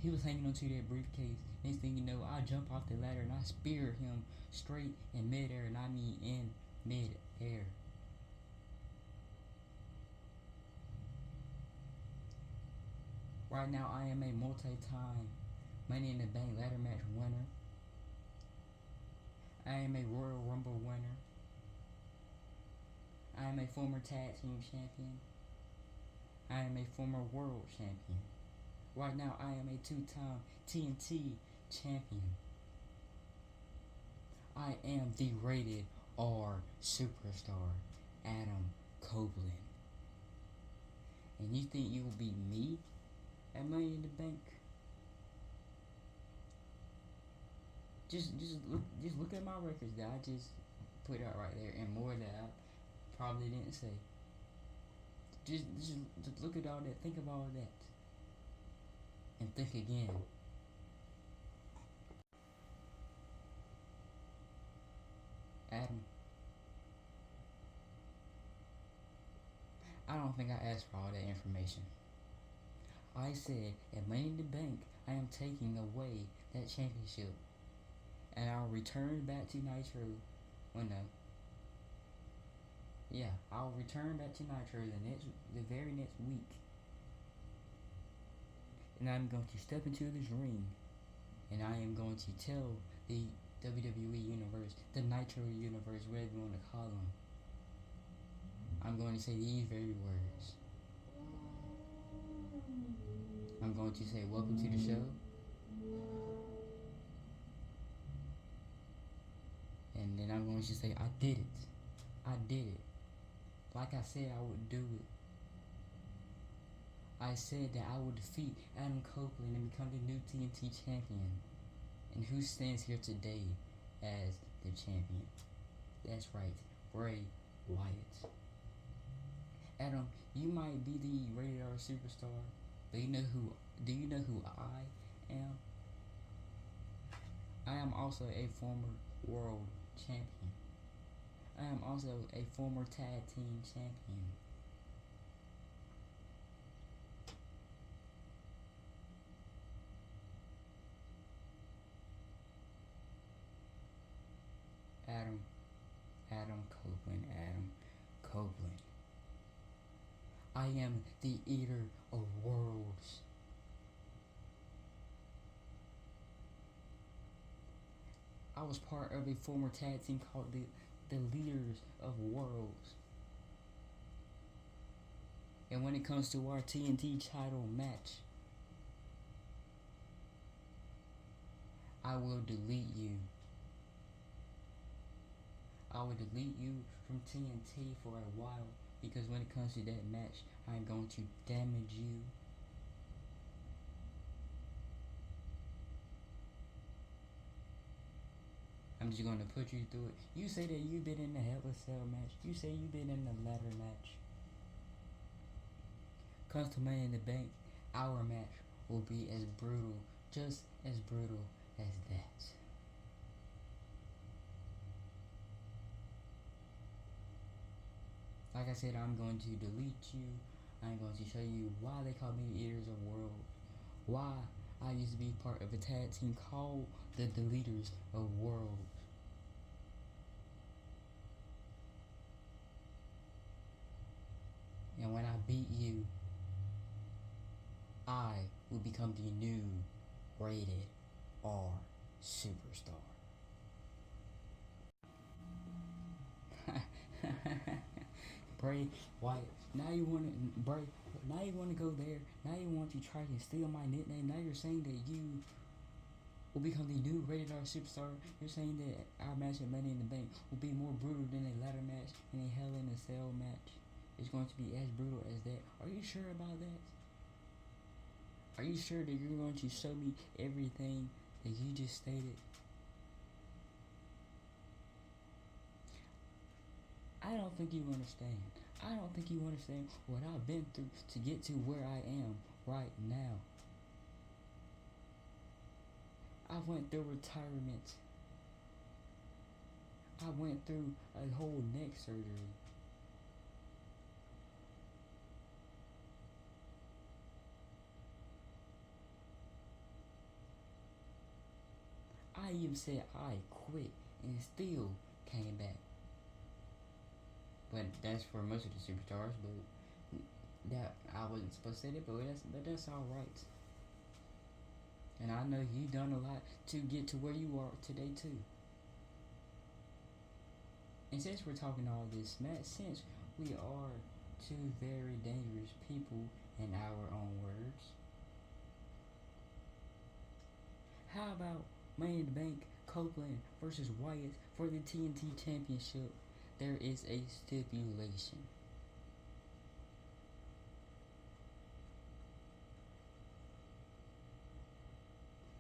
He was hanging onto that briefcase. Next thing you know, I jump off the ladder and I spear him straight in midair, and I mean in midair. Right now, I am a multi-time Money in the Bank ladder match winner. I am a Royal Rumble winner. I am a former tag team champion. I am a former world champion. Right now, I am a 2-time TNT champion. I am the rated R superstar, Adam Copeland. And you think you will beat me at Money in the Bank? Just look at my records that I just put out right there, and more that I probably didn't say. Just look at all that. Think of all that, and think again. Adam, I don't think I asked for all that information. I said at Money in the Bank, I am taking away that championship, and I'll return back to Nitro. Well, no. Yeah, I'll return back to Nitro the very next week, and I'm going to step into this ring, and I am going to tell the WWE universe, the Nitro universe, whatever you want to call them. I'm going to say these very words. I'm going to say, welcome to the show. And then I'm going to say, I did it. I did it. Like I said I would do it. I said that I would defeat Adam Copeland and become the new TNT champion. And who stands here today as the champion? That's right, Bray Wyatt. Adam, you might be the rated R superstar, but do you know who I am? I am also a former world champion. I am also a former tag team champion. Adam Copeland. I am the eater of worlds. I was part of a former tag team called the Leaders of Worlds. And when it comes to our TNT title match, I will delete you. I will delete you from TNT for a while, because when it comes to that match, I'm going to damage you. I'm just going to put you through it. You say that you've been in the Hell in a Cell match. You say you've been in the ladder match. Comes to Money in the Bank, our match will be as brutal, just as brutal as that. Like I said, I'm going to delete you. I'm going to show you why they call me the Eaters of Worlds. Why I used to be part of a tag team called the Leaders of Worlds. And when I beat you, I will become the new rated R superstar. Bray Wyatt. Now you want to go there. Now you want to try to steal my nickname. Now you're saying that you will become the new rated R superstar. You're saying that our match at Money in the Bank will be more brutal than a ladder match and a Hell in a Cell match. It's going to be as brutal as that. Are you sure about that? Are you sure that you're going to show me everything that you just stated? I don't think you understand. I don't think you understand what I've been through to get to where I am right now. I went through retirement. I went through a whole neck surgery. I even said I quit and still came back. But that's for most of the superstars, but that I wasn't supposed to say that, but that's all right. And I know you've done a lot to get to where you are today too. And since we're talking all this, Matt, since we are two very dangerous people in our own words, how about Money in the Bank, Copeland versus Wyatt for the TNT Championship? There is a stipulation.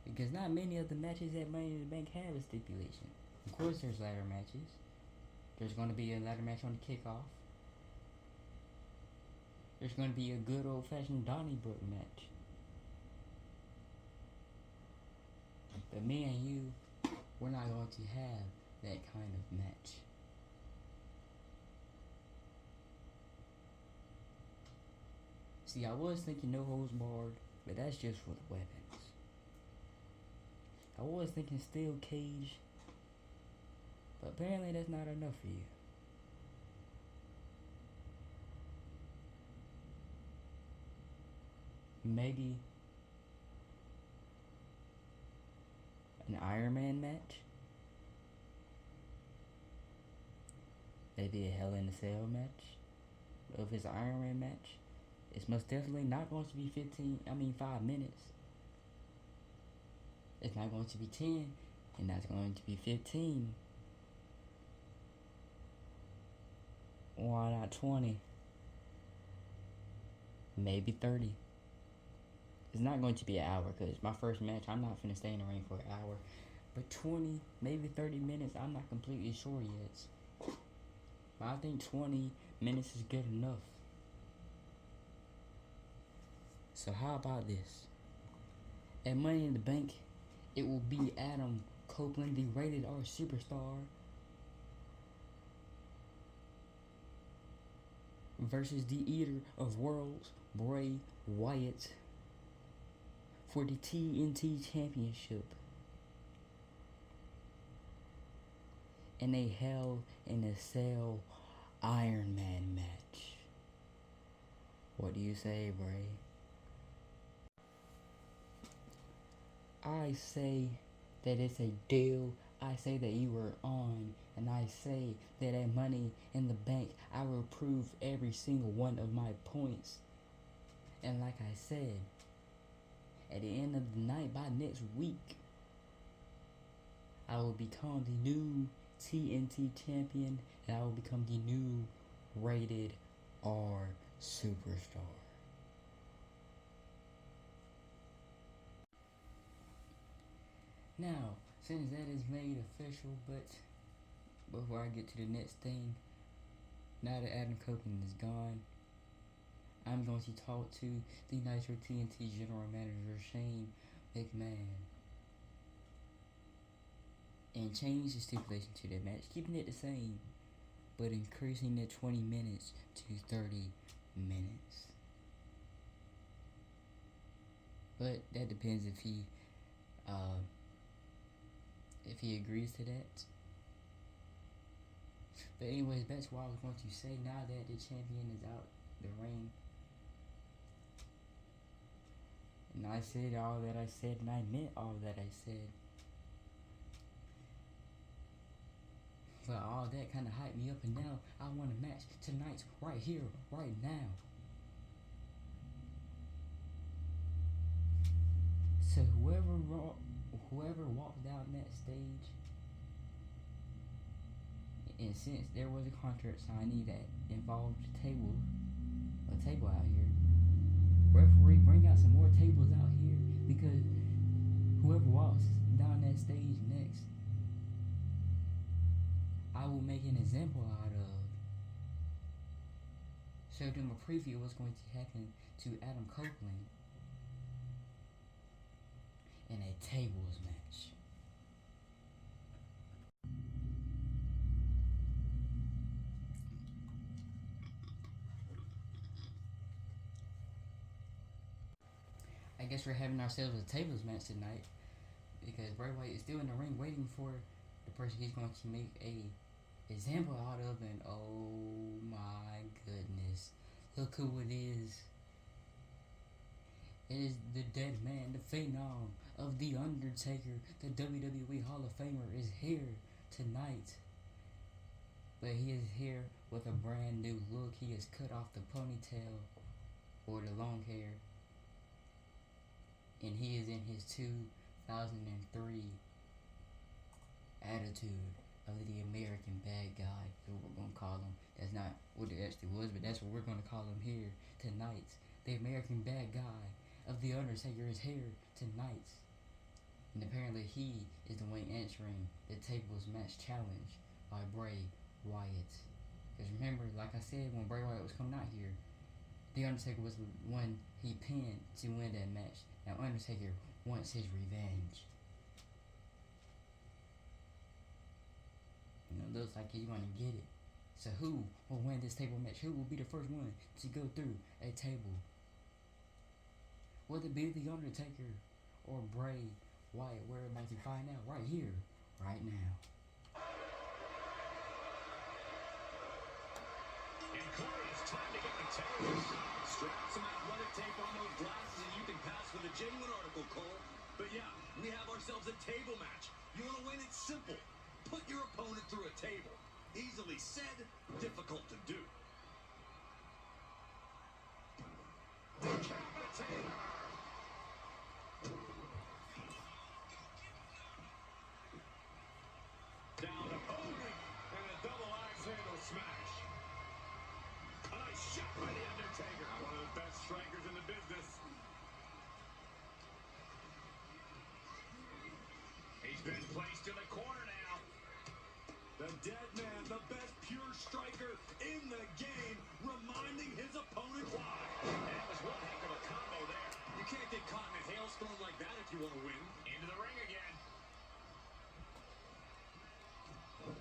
Because not many of the matches at Money in the Bank have a stipulation. Of course there's ladder matches. There's going to be a ladder match on the kickoff. There's going to be a good old-fashioned Donnybrook match. But me and you, we're not going to have that kind of match. See, I was thinking no holds barred, but that's just for the weapons. I was thinking steel cage, but apparently that's not enough for you. Maybe an Iron Man match? Maybe a Hell in a Cell match? If it's an Iron Man match, it's most definitely not going to be 5 minutes. It's not going to be 10, and that's going to be 15. Why not 20? Maybe 30. It's not going to be an hour, because my first match, I'm not finna stay in the ring for an hour. But 20, maybe 30 minutes, I'm not completely sure yet. But I think 20 minutes is good enough. So how about this? At Money in the Bank, it will be Adam Copeland, the rated R superstar, versus the Eater of Worlds, Bray Wyatt, for the TNT Championship in a Hell in a Cell Iron Man match. What do you say, Bray? I say that it's a deal. I say that you were on, and I say that at Money in the Bank, I will prove every single one of my points. And like I said, at the end of the night, by next week, I will become the new TNT champion, and I will become the new rated R superstar. Now, since that is made official, but before I get to the next thing, now that Adam Copeland is gone, I'm going to talk to the Nitro TNT General Manager, Shane McMahon, and change the stipulation to that match, keeping it the same, but increasing the 20 minutes to 30 minutes. But that depends if he agrees to that. But anyways, that's what I was going to say. Now that the champion is out the ring, and I said all that I said, and I meant all that I said. But all that kind of hyped me up, and now I want a match tonight, right here, right now. So whoever walked down that stage, and since there was a contract signing that involved a table out here, referee, bring out some more tables out here, because whoever walks down that stage next, I will make an example out of. Show them a preview of what's going to happen to Adam Copeland in a tables match. I guess we're having ourselves a tables match tonight, because Bray Wyatt is still in the ring waiting for the person he's going to make a example out of, and oh my goodness, look who it is. It is the dead man, the phenom of the Undertaker, the WWE Hall of Famer, is here tonight. But he is here with a brand new look. He has cut off the ponytail or the long hair, and he is in his 2003 attitude of the American bad guy. That's what we're going to call him. That's not what it actually was, but that's what we're going to call him here tonight. The American bad guy of the Undertaker is here tonight. And apparently he is the one answering the tables match challenge by Bray Wyatt. Because remember, like I said, when Bray Wyatt was coming out here, the Undertaker was the one he pinned to win that match. Now Undertaker wants his revenge. Looks like he's going to get it. So who will win this table match? Who will be the first one to go through a table Whether it be the Undertaker or Bray, Wyatt, we're about to find out right here, right now. And Corey, it's time to get the tables. Strap some athletic tape on those glasses and you can pass for the genuine article, Cole. But yeah, we have ourselves a table match. You want to win? It's simple. Put your opponent through a table. Easily said, difficult to do. Decapitator! Down opponent and a double axe handle smash. A nice shot by the Undertaker. One of the best strikers in the business. He's been placed in the corner now. The dead man, the best pure striker in the game, reminding his opponent why. And it was one heck of a combo there. You can't get caught in a hailstorm like that if you want to win. Into the ring again.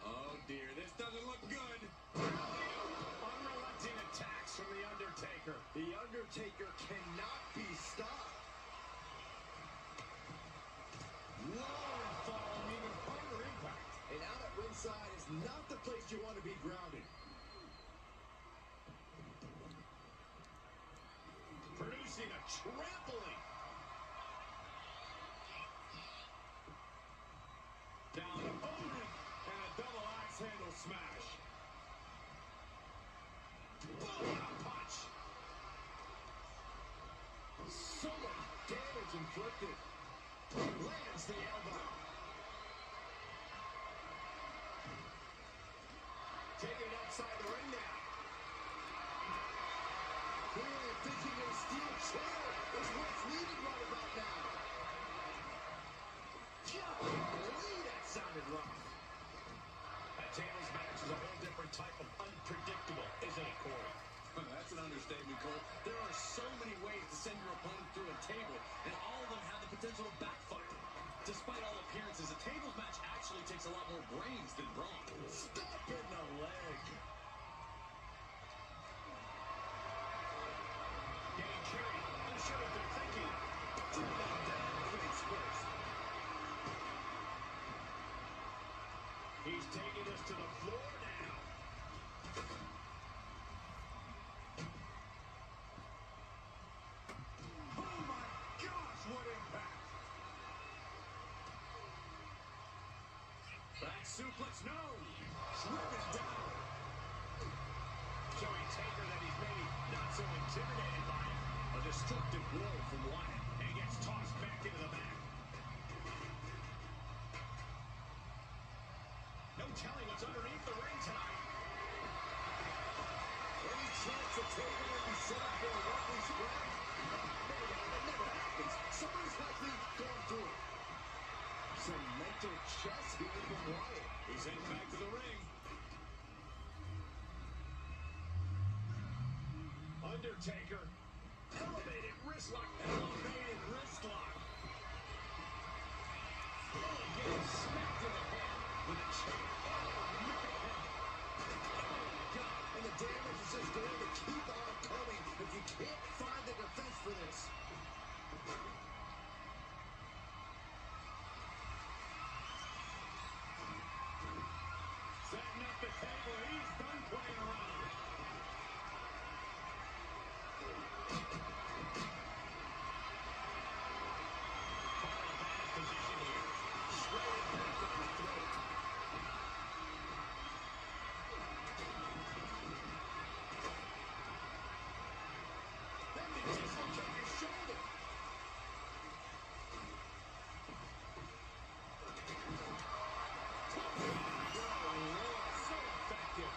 Oh dear, this doesn't look good. Unrelenting attacks from the Undertaker. The Undertaker cannot be stopped. Low and fall, even harder impact. And out at ringside is not the place you want to be grounded. Producing a trampling. Down opponent and a double axe handle smash. Boom, a punch. So much damage inflicted. Lands the elbow. Taking it outside the ring now. Clearly thinking a steel chair is what's needed right about now. Golly, that sounded rough. A tables match is a whole different type of unpredictable, isn't it, Corey? That's an understatement, Cole. There are so many ways to send your opponent through a table, and all of them have the potential to backfire. Despite all appearances, a tables match actually takes a lot more brains than brawn. Stop in the leg. Getting carried, unsure what they're thinking. Turn that down face first. He's taking us to the floor now. Oh my gosh, what impact! Back suplex, no! Driven down. Showing Taker that he's maybe not so intimidated by it. A destructive blow from Wyatt, and he gets tossed back into the mat. No telling what's underneath the ring tonight. Any chance the table will be set up for a roughly spread? That never happens. Somebody's likely going through it. Some mental chess here from Wyatt. He's heading back to the ring. Undertaker. Elevated wrist lock. Elevated wrist lock. Oh, getting smacked in the head with a chair. Oh, man. Oh, God. And the damage is just going to keep on coming if you can't find the defense for this. Setting up the table. He's done playing around. Caught in a bad position here. Straight impact on the throat. Then they dislocate his shoulder. So effective.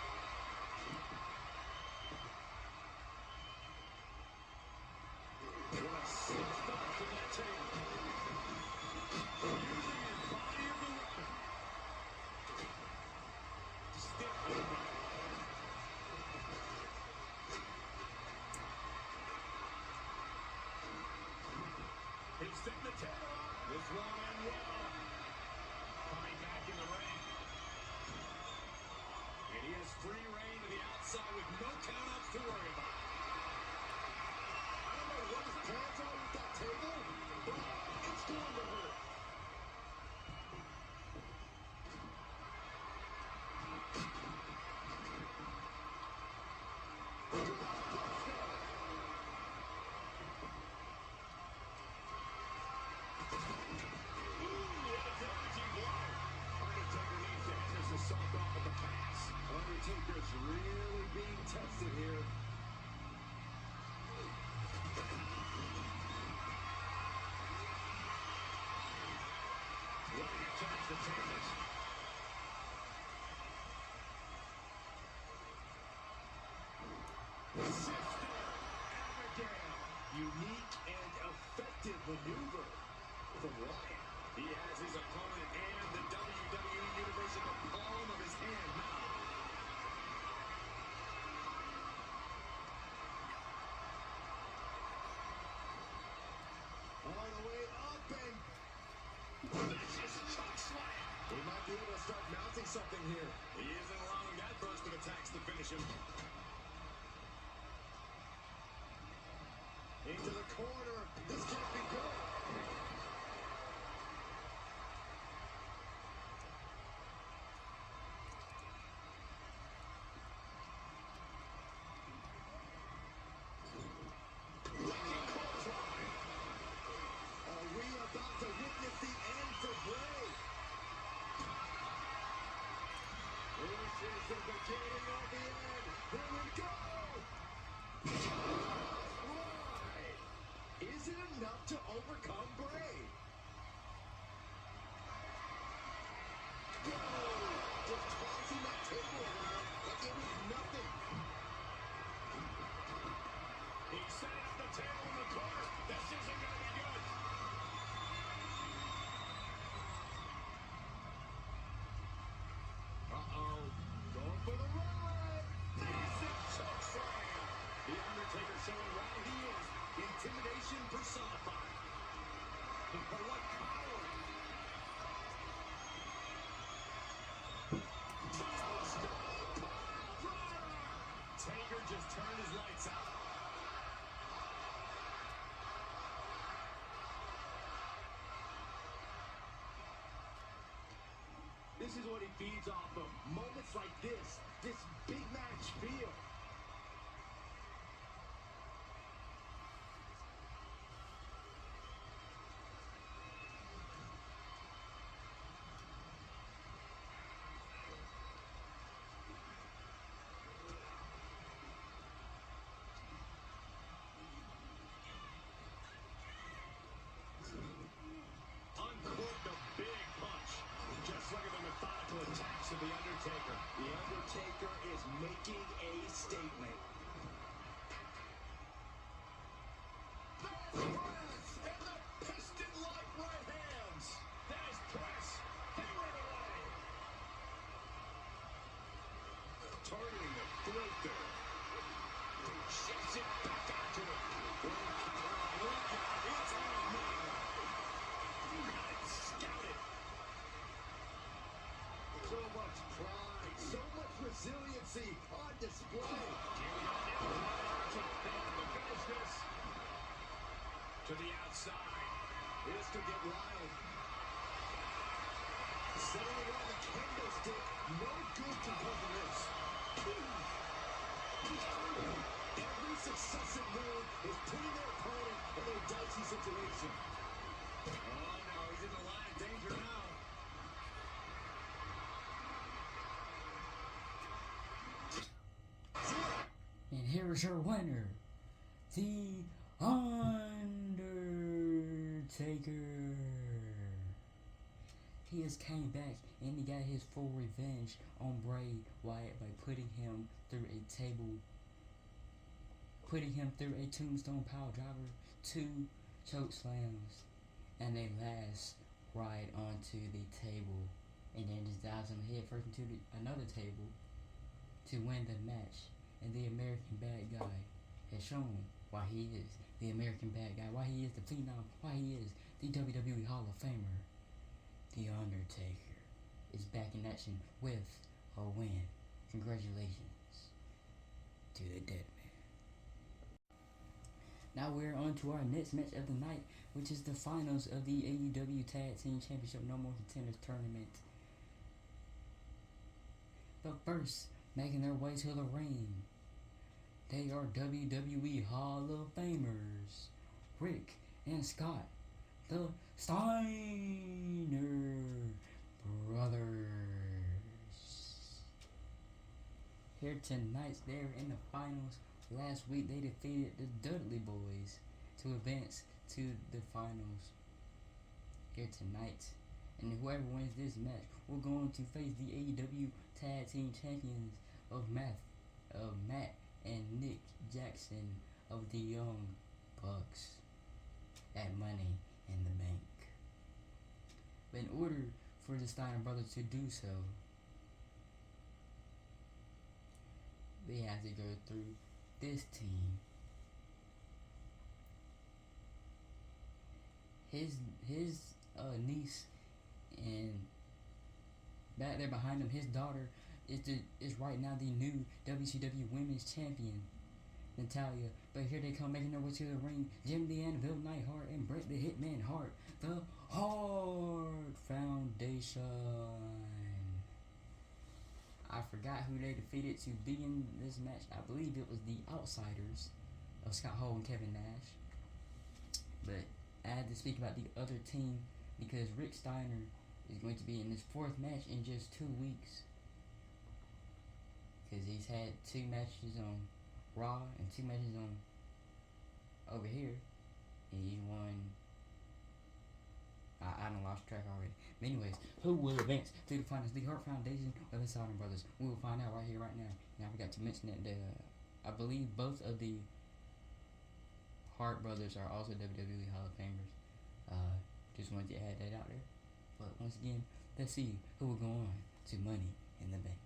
What a sick start from that table. Using his body as a weapon. Stiff impact. He's setting the table up. This won't end well. Coming back in the ring. And he has free reign to the outside with no countouts to worry about. I don't know what his plans are with that table. tested here. Wyatt turns the tables. Sister Abigail. Unique and effective maneuver from Wyatt. He has his opponent and the WWE Universe in the palm of his hand now. All the way up and Vicious choke slam. he might be able to start mounting something here. He isn't allowing that burst of attacks to finish him. Into the corner. This can't be good. Wicked clothesline. Are we about to witness the end for Bray? This is the beginning of the end. Here we go. Why? Is it enough to overcome Bray? Whoa! Just tossing that table around like it was nothing. He's setting up the table in the corner. This isn't going to be good. Uh-oh. Going for the run. Decent choke slam. The Undertaker showing why he is intimidation personified. But what power. Taker just turned his lights out. This is what he feeds off of. Moments like this big match feel. Uncorked a big punch. Just look at the methodical attacks of the Undertaker. The Undertaker is making a statement. Press and the piston-like right hands. That is press. Hammered away. Targeting the throat there. Shifts it back onto it. Look out. It's on now. Got it scouted. So much pride, so much resiliency on display. To the outside. This could get wild. Settling on the candlestick. No good can come from this. Every successive move is putting their opponent in a dicey situation. Oh no, he's in the line of danger now. And here is your winner, The Undertaker. He has came back and he got his full revenge on Bray Wyatt by putting him through a tombstone pile driver, 2 choke slams, and a last ride onto the table, and then just dives on the head first into another table to win the match. And the American Bad Guy has shown why he is the American Bad Guy, why he is the Phenom, why he is the WWE Hall of Famer. The Undertaker is back in action with a win. Congratulations to the dead man. Now we're on to our next match of the night, which is the finals of the AEW Tag Team Championship No More Contenders Tournament. But first, making their way to the ring, they are WWE Hall of Famers, Rick and Scott, the Steiner brothers. here tonight. They're in the finals. Last week they defeated the Dudley Boys to advance to the finals here tonight. And whoever wins this match will go on to face the AEW Tag Team Champions of Matt and Nick Jackson of the Young Bucks at Money in the Bank. But in order for the Steiner brothers to do so, they have to go through this team. His niece, and back there behind him, his daughter is right now the new WCW Women's Champion, Natalia. But here they come making their way to the ring. Jim the Anvil Neidhart and Bret the Hitman Hart, the Hart Foundation. I forgot who they defeated to be in this match. I believe it was the Outsiders of Scott Hall and Kevin Nash. But I had to speak about the other team because Rick Steiner is going to be in his 4th match in just 2 weeks. Because he's had 2 matches on Raw and 2 matches on over here. And he's won. I done lost track already. But anyways, who will advance to the finals? The Hart Foundation or the Steiner brothers? We will find out right here, right now. And I forgot to mention that I believe both of the Hart brothers are also WWE Hall of Famers. Just wanted to add that out there. But once again, let's see who will go on to Money in the Bank.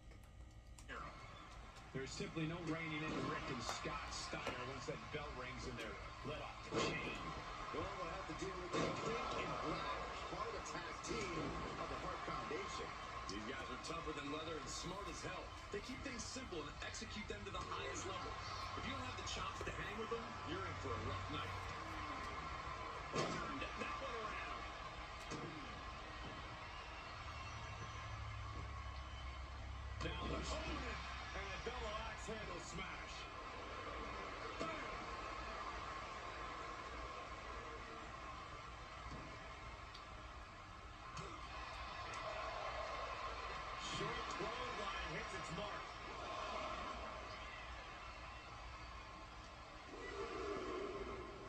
There's simply no reining in Rick and Scott Steiner once that bell rings and they're let off the chain. Well, we'll have to deal with the pink and black part of the tag team of the Hart Foundation. These guys are tougher than leather and smart as hell. They keep things simple and execute them to the highest level. If you don't have the chops to hang with them, you're in for a rough night. Turned that one around. Now the opponent and a double axe handle smash. Bam! Short clothesline hits its mark.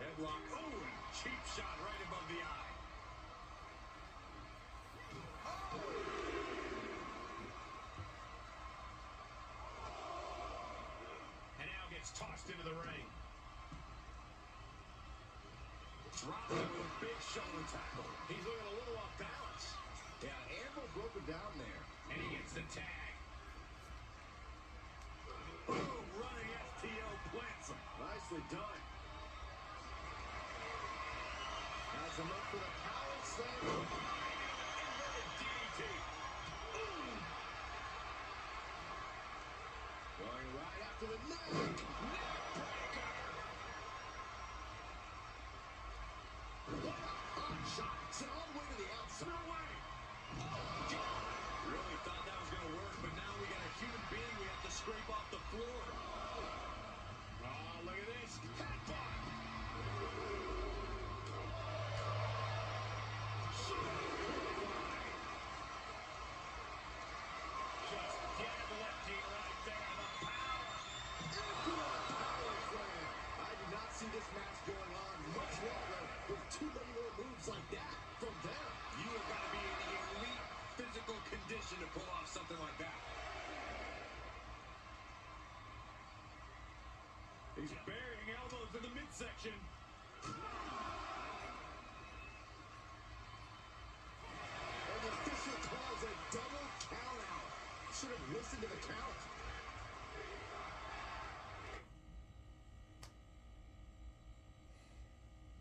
Headlock. Oh, cheap shot right above the eye. And now gets tossed into the ring. Dropped him with a big shoulder tackle. He's looking a little off balance. Yeah, Anvil broke him down there. And he gets the tag. Boom, running STO plants him. Nicely done. Has him up for the power slam. Inverted DDT. Going right after the neck. Neck breaker. What a hot shot. Sent all the way to the outside. No way. Oh, God. Really thought that was going to work, but now we got a human being we have to scrape off the floor. Oh, look at this. Headbutt. Just get him lefty right there. The power. Power slam. I do not see this match going on much longer with too many more moves like that from them. You have got to be in the elite physical condition to pull off something like that. He's burying elbows in the midsection. And the official calls a double count out. Should have listened to the count.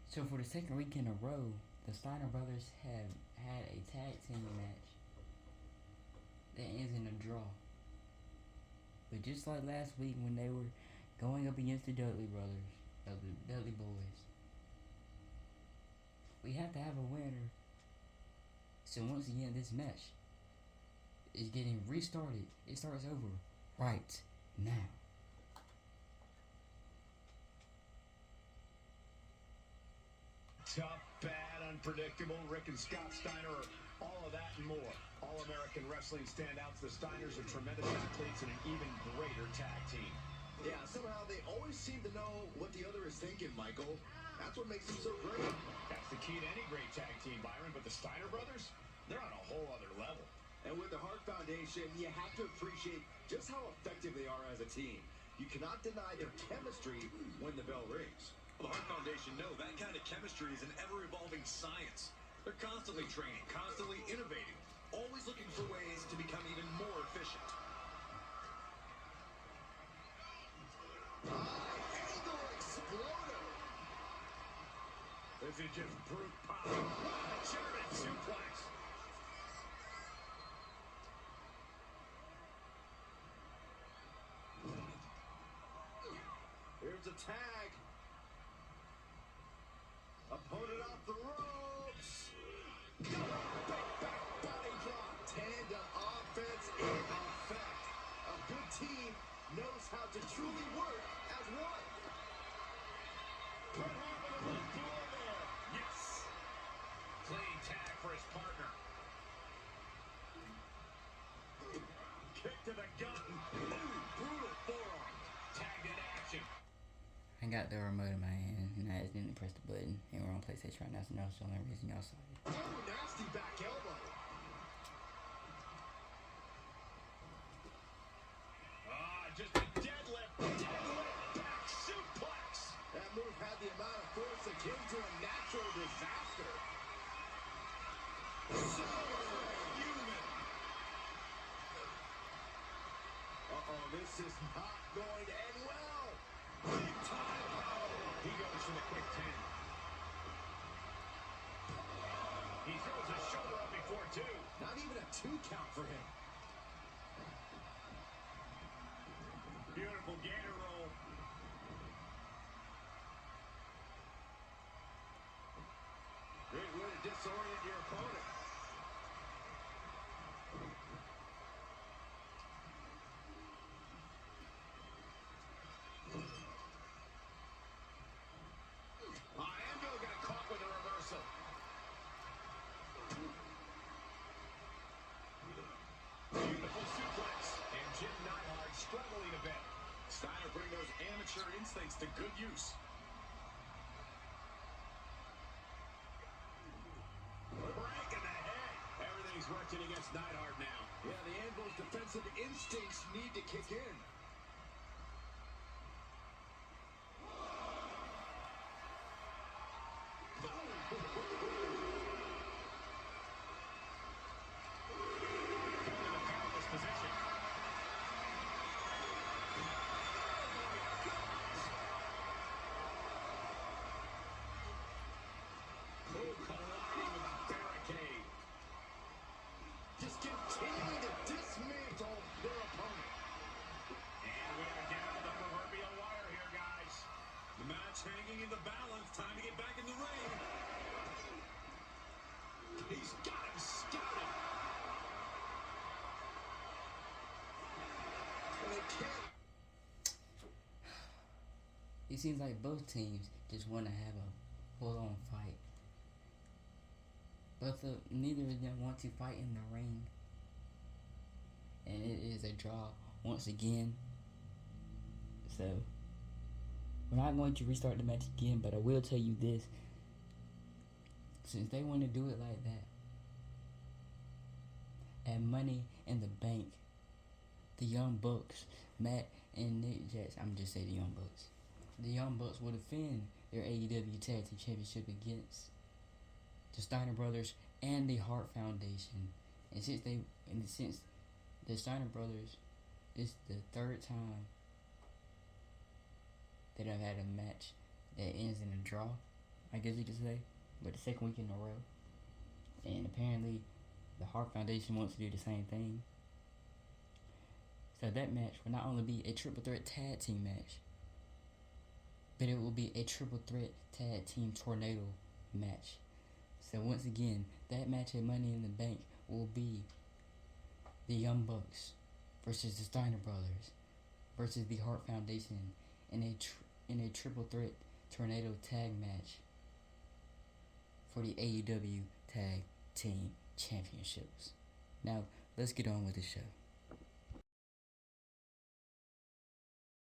So for the 2nd week in a row, the Steiner brothers have had a tag team match that ends in a draw. But just like last week when they were going up against the Dudley brothers, of the Dudley Boys, we have to have a winner. So once again, this match is getting restarted. It starts over right now. Tough, bad, unpredictable. Rick and Scott Steiner are All of that and more. All-American Wrestling standouts, the Steiners are tremendous athletes and an even greater tag team. Yeah, somehow they always seem to know what the other is thinking, Michael. That's what makes them so great. That's the key to any great tag team, Byron, but the Steiner brothers, they're on a whole other level. And with the Hart Foundation, you have to appreciate just how effective they are as a team. You cannot deny their chemistry when the bell rings. Well, the Hart Foundation know that kind of chemistry is an ever-evolving science. They're constantly training, constantly innovating, always looking for ways to become even more efficient. Angle exploder. This is just brute power. A German suplex. Here's a tag. Opponent off the ropes. Big back body drop. Tandem offense in effect. A good team knows how to truly work as one. Bret Hart with a left blow there. Yes. Clean tag for his partner. Kick to the gut. Ooh, brutal forearm. Tagged in action. I got the remote in my hand and I accidentally pressed the button and we're on PlayStation right now, so that's the only reason y'all saw it. Oh, nasty back elbow. Just a deadlift back suplex. That move had the amount of force akin to a natural disaster. Human. Uh-oh, this is not going to end well. Big time power. He goes for the quick 10. He throws his shoulder up before two. Not even a 2 count for him. Beautiful gator roll. Great way to disorient your opponent. Endo got caught with a reversal. Beautiful suplex. And Jim Neidhart struggling a bit. Steiner bring those amateur instincts to good use. Break in the head. Everything's working against Neidhart now. Yeah, the Anvil's defensive instincts need to kick in. Just continuing to dismantle their opponent. And we are down to the proverbial wire here, guys. The match hanging in the balance. Time to get back in the ring. He's got him scouted. And they can't. It seems like both teams just want to have a full-on fight. Neither of them want to fight in the ring. And it is a draw once again. So, we're not going to restart the match again, but I will tell you this. Since they want to do it like that, at Money in the Bank, the Young Bucks, Matt and Nick Jackson, I'm just saying the Young Bucks. The Young Bucks will defend their AEW Tag Team Championship against the Steiner Brothers and the Hart Foundation. And since the Steiner Brothers is the third time that I've had a match that ends in a draw, I guess you could say, but the second week in a row. And apparently the Hart Foundation wants to do the same thing. So that match will not only be a triple threat tag team match, but it will be a triple threat tag team tornado match. So once again, that match at Money in the Bank will be the Young Bucks versus the Steiner Brothers versus the Hart Foundation in a triple threat tornado tag match for the AEW Tag Team championships. Now, let's get on with the show.